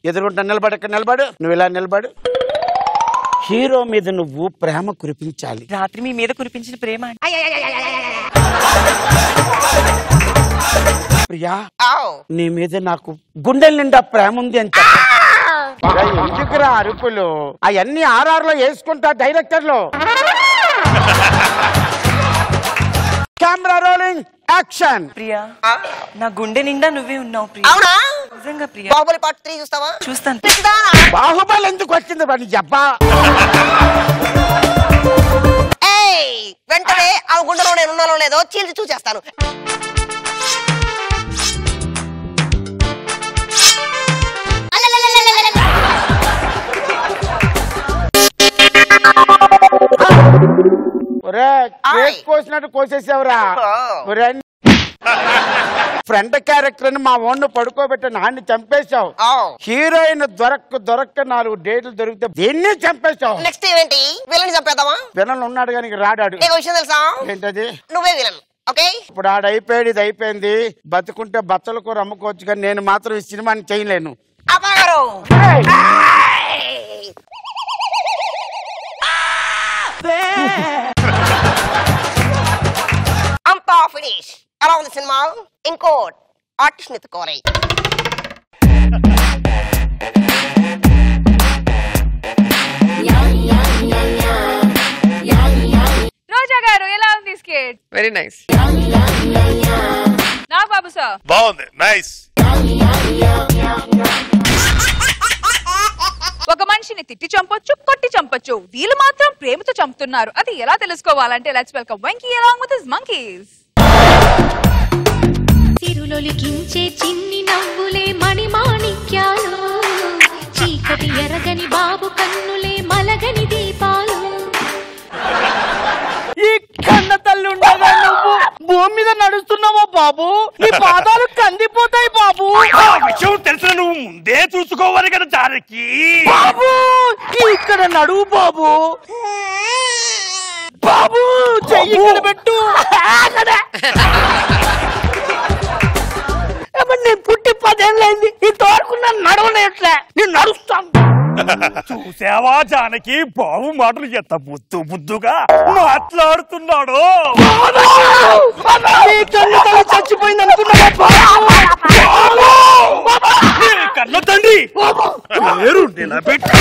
ఎదురుంటా నిలబడు. ఇక్కడ నిలబడు. నువ్వు ఇలా నిలబడు. హీరో మీద నువ్వు ప్రేమ కురిపించాలి. రాత్రి మీ మీద కురిపించిన ప్రేమ. ప్రియా, నీ మీద నాకు గుండెల నిండా ప్రేమ ఉంది అని చెప్పా. ఎందుకురా అరుపులు? అవన్నీ ఆర్ఆర్లో వేసుకుంటా డైరెక్టర్లు. Camera rolling action. ప్రియా, నా గుండె నిండా నువ్వే ఉన్నావు ప్రియా. నిజంగా ప్రియా. బాహుబలి పార్ట్ 3 చూస్తావా? చూస్తాను. బాహుబలి ఎందుకు వచ్చింది వాడి జబ్బా? వెంటనే ఆ గుండెలో నేను ఉన్నానో లేదో చీల్చి చూసేస్తాను. కోసినట్టు కోసేసావురా. ఫ్రెండ్ క్యారెక్టర్ అని మా ఓన్ పడుకోబెట్టి నాన్ని చంపేశావు. హీరోయిన్ దొరక్క 4 డేట్లు దొరికితే దీన్ని చంపేశావు. నెక్స్ట్ ఏంటి? విలన్ చంపేద్దామా? విలన్ ఉన్నాడు కానీ రాడాడు. విషయం తెలుసా? ఏంటది? నువ్వే విలన్. ఓకే, ఇప్పుడు ఆడైపోయాడు, ఇది అయిపోయింది. బతుకుంటే బచ్చల కూర అమ్ముకోవచ్చు కానీ నేను మాత్రం ఈ సినిమాని చేయలేను. అంతా ఫినిష్. ఎలా ఉంది సినిమా? ఇంకో ఆర్టిస్ట్ ఎత్తుకోవాలి. రోజా గారు ఎలా ఉంది స్కేట్? Very nice. నాకు బాబు సార్ బాగుంది. నైస్. ఒక మనిషిని తిట్టి చంపొచ్చు, కొట్టి చంపొచ్చు. వీళ్ళు మాత్రం ప్రేమతో చంపుతున్నారు. అది ఎలా తెలుసుకోవాలంటే let's welcome Venky along with his monkeys. చిలికించే చిన్ని నవ్వులే మణిమాణిక్యాలు చీకటి ఎరగని బాబు కన్నులే మలగని దీపాలు ఈ కన్న తల్లి ఉండగా నువ్వు భూమి మీద నడుస్తున్నావా బాబు? నీ పాదాలు కందిపోతాయి బాబు. ఆ విషయం తెలిసిన నువ్వు ముందే చూసుకోవాలి కదా జానకి. బాబు ఇక్కడ నడువు బాబు. బాబు చెయ్యి ఇక్కడ పెట్టు. నేను పుట్టి 10 ఏళ్ళైంది ఇంతవరకు నన్ను నడవలేట్లే. నేను నడుస్తాను. చూసావా జానకి బాబు మాటలు ఎంత బుద్ధుగా మాట్లాడుతున్నాడు. చచ్చిపోయింది కన్న తండ్రి పేరు నిలబెట్టు.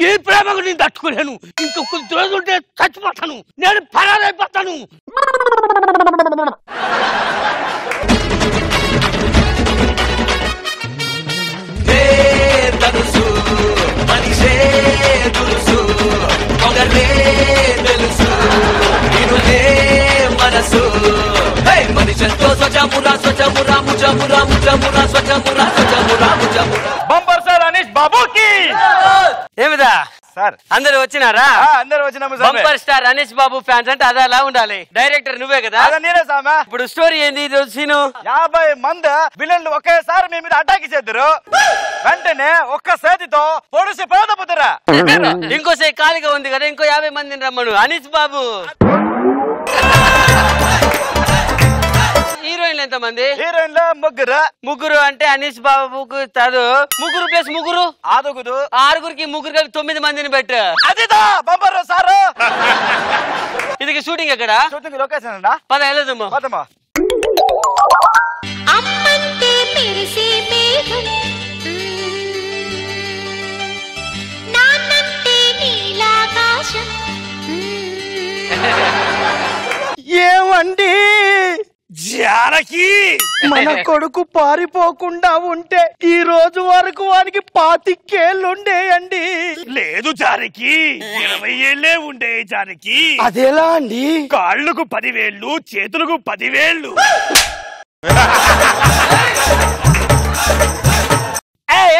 ఏ ప్రేమకు నేను తట్టుకోలేను. ఇంకా కొద్ది రోజులుంటే చచ్చిపోతాను. నేను పరారైపోతాను. తెలుసు మనిషే తులుసు పొగరే తెలుసు ఇరులే మనసు మనిషంతో స్వచమురా స్వచమురా ముజమురా ముజమురా స్వచమురా స్వచమురా ముజమురా. బంపర్ సార్ అనీష్ బాబుకి ఏమిదా సార్ అందరు వచ్చినారా? అందరు వచ్చినాము. బంపర్ స్టార్ అనీష్ బాబు ఫ్యాన్స్ అంటే అది అలా ఉండాలి. డైరెక్టర్ నువ్వే కదా? నేనే సామా. ఇప్పుడు స్టోరీ ఏంది ఈ రోజు సీను? 50 మంది విలన్లు ఒకేసారి మీ మీద అటాక్ చేద్దరు. వెంటనే ఒక్క చేతితో పొడిసి పోదపుతురా. ఇంకో సే ఖాళీగా ఉంది కదా, ఇంకో 50 మందిని రమ్మను. అనీష్ బాబు హీరోయిన్లు ఎంత మంది? హీరోయిన్లు ముగ్గురు అంటే అనీష్ బాబుకు కాదు. ముగ్గురు ప్లస్ ముగ్గురు ఆరుగురికి ముగ్గురు కలిపి 9 మందిని పెట్టు. అదిదా బంపర్ సారు. ఇది షూటింగ్ ఎక్కడ? షూటింగ్ లొకేషన్ అండి. పద వెళ్దాము. పదమ్మా. అమ్మంటే మెరిసే మేఘం నాన్నంటే నీలాకాశం. ఏమండి జానకి మన కొడుకు పారిపోకుండా ఉంటే ఈ రోజు వరకు వానికి 25 ఏళ్ళుండేయండి. లేదు జానకి 20 ఏళ్లే ఉండే జానకి. అదేలా అండి? కాళ్ళకు 10 వేళ్ళు చేతులకు 10 వేళ్ళు.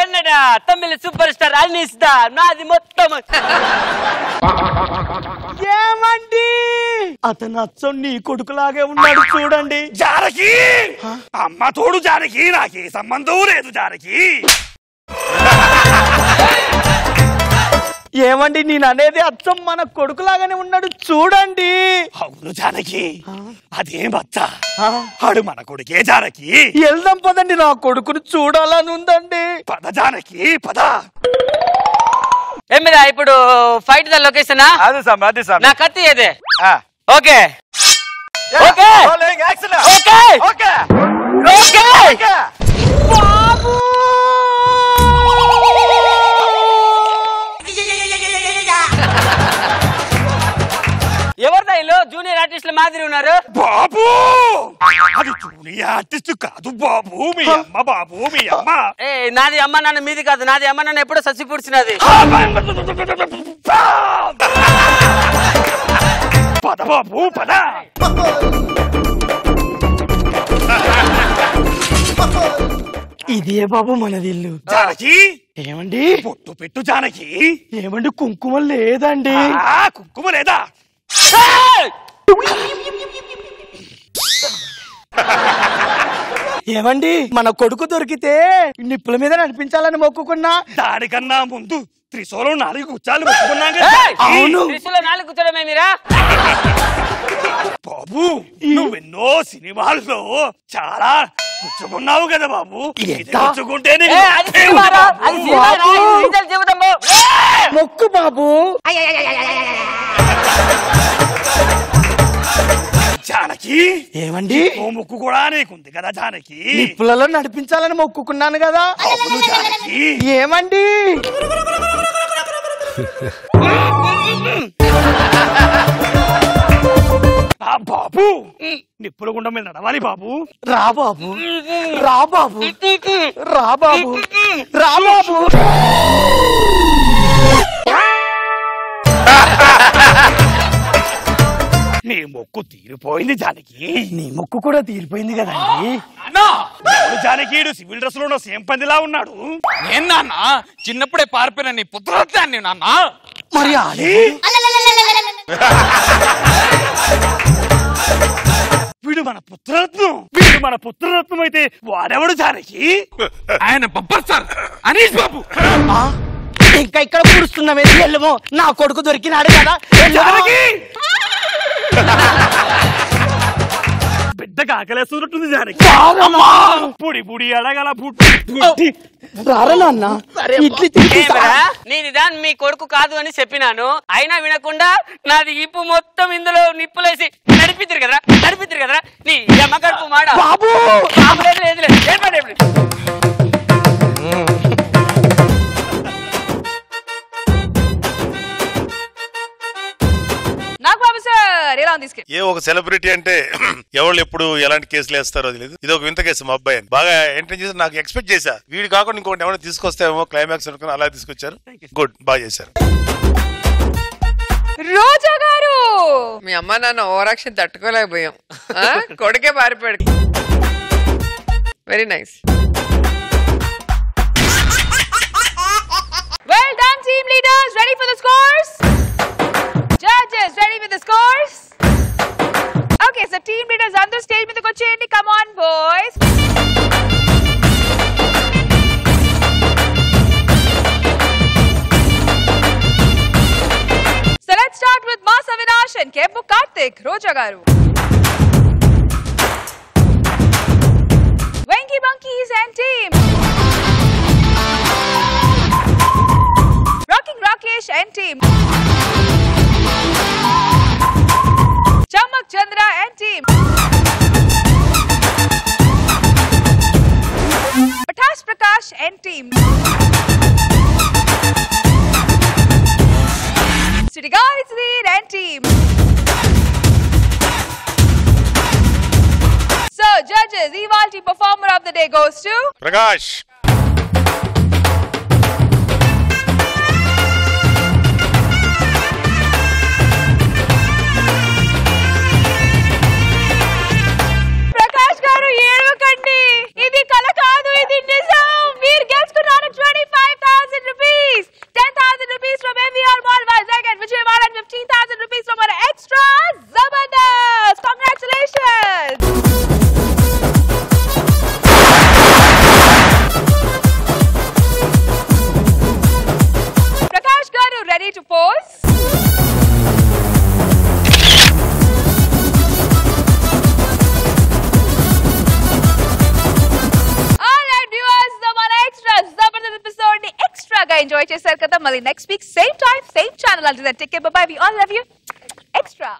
என்னடா தமிழ் சூப்பர் ஸ்டார் అనీష్ దా నాది మొత్తం. ఏమండి అతను అచ్చం నీ కొడుకులాగే ఉన్నాడు చూడండి. జానకి అమ్మ తోడు జానకి నాకే సంబంధం లేదు జానకి. ఏమండి నేను అనేది అచ్చం మన కొడుకులాగానే ఉన్నాడు చూడండి. అవును జానకి అదేం బచ్చా ఆడు మన కొడుకే జానకి. వెళ్దాం పదండి, నా కొడుకును చూడాలని ఉందండి. పద జానకి పద. ఏమిరా ఇప్పుడు ఫైట్ ద లొకేషన్? అది సార్ అది సార్. నా కత్తి ఏదే? Okay okay okay okay okay. బాబు ఎవరిదా ఇల్లు? జూనియర్ ఆర్టిస్టుల మాదిరి ఉన్నారు. బాబు అది జూనియర్ ఆర్టిస్ట్ కాదు బాబు, మీ అమ్మ బాబు మీ అమ్మ. నాది అమ్మ నాన్న మీది కాదు. నాది అమ్మ నాన్న ఎప్పుడో ససి పూడ్చినది. పద బాబు పద. ఇదే బాబు మనది ఇల్లు. జానకి ఏమండి పొట్టు పెట్టు జానకి. ఏమండి కుంకుమ లేదండి? కుంకుమ లేదా? ఏమండి మన కొడుకు దొరికితే నిప్పుల మీద నడిపించాలని మొక్కుకున్నా. దానికన్నా ముందు త్రిశూలం 4 కుచ్చాలు మొక్కుకున్నాం. అవును త్రిశూలం 4 కూర్చోడమే మీరా? బాబు నువ్వెన్నో సినిమాల్లో చాలా కూర్చుకున్నావు కదా బాబు. కూర్చుకుంటే మొక్కు బాబు. జానకి ఏమండి ఓ మొక్కు కూడా నీకుంది కదా జానకి. నిప్పులలో నడిపించాలని మొక్కుకున్నాను కదా. జానకి ఏమండి బాబు నిప్పుల గుండం మీద నడవాలి బాబు. రా బాబు రా బాబు రా బాబు రా బాబు. మొక్కు తీరిపోయింది జానకి. నీ మొక్కు కూడా తీరిపోయింది కదండి. జానకీడు సివిల్ డ్రెస్ లో సేమ్ పందిలా ఉన్నాడు. నేను నాన్న చిన్నప్పుడే పారిపోయిన నీ పుత్రరత్నాన్ని నాన్న. మరి వీడు మన పుత్రరత్నం. వీడు మన పుత్రరత్నం అయితే వాడెవడు జానకి? ఆయన బొబ్బర్ సార్ అనీష్ బాబు. ఇంకా ఇక్కడ పూడుస్తున్నావే వెళ్ళమో, నా కొడుకు దొరికినాడు కదా. బిడ్డకు ఆకలేస్తున్నట్టుంది జానకి. పుడి పుడి అడగల నేను దాన్ని మీ కొడుకు కాదు అని చెప్పినాను, అయినా వినకుండా నాది ఇప్పు మొత్తం ఇందులో నిప్పులేసి నడిపిద్దరు కదరా నీ అమ్మ కడుపు మాడ. ఏ ఒక సెలబ్రిటీ అంటే ఎవరు ఎప్పుడు ఎలాంటి కేసులు వేస్తారో తెలియదు. ఇది ఒక వింత కేసు. మా అబ్బాయి బాగా ఎంటర్ చేసి నాకు ఎక్స్పెక్ట్ చేశా వీడి కాకుండా ఇంకోటి ఎవరైనా తీసుకొస్తామో క్లైమాక్స్ అనుకుని అలా తీసుకొచ్చారు. గుడ్, బాగా చేశారు. రోజా గారు మీ అమ్మ నాన్న ఓవరాక్షన్ తట్టుకోలేకపోయాం. కొడుకే పారిపోయాడు. Very nice. Well done, team leaders. Ready for the scores? Judges, ready with the scores? Okay, so team leaders on the stage మీదకి వచ్చేయండి. Come on, boys. So let's start with Mas Avinash and Kempu Karthik. Roja garu. Venky Monkeys and team. Rocking Rakesh and team. Chamak Chandra and team. Patash Prakash and team. Sidigari Sudhir and team. So, judges, Ivalti performer of the day goes to Prakash. Prakash గారు ఏడవకండి, ఇది కల కాదు, ఇది నిజం. మీరు గెలుచుకున్నారు 25,000 rupees, 10,000 rupees from MVR Mall Vizag and Vijayawada and 15,000 rupees from our extra Zabardast. Congratulations. Prakash garu, ready to pose? Enjoy చేశారు కదా. మళ్ళీ next week same time same channel. అంటే take care, bye bye. We all love you. Extra.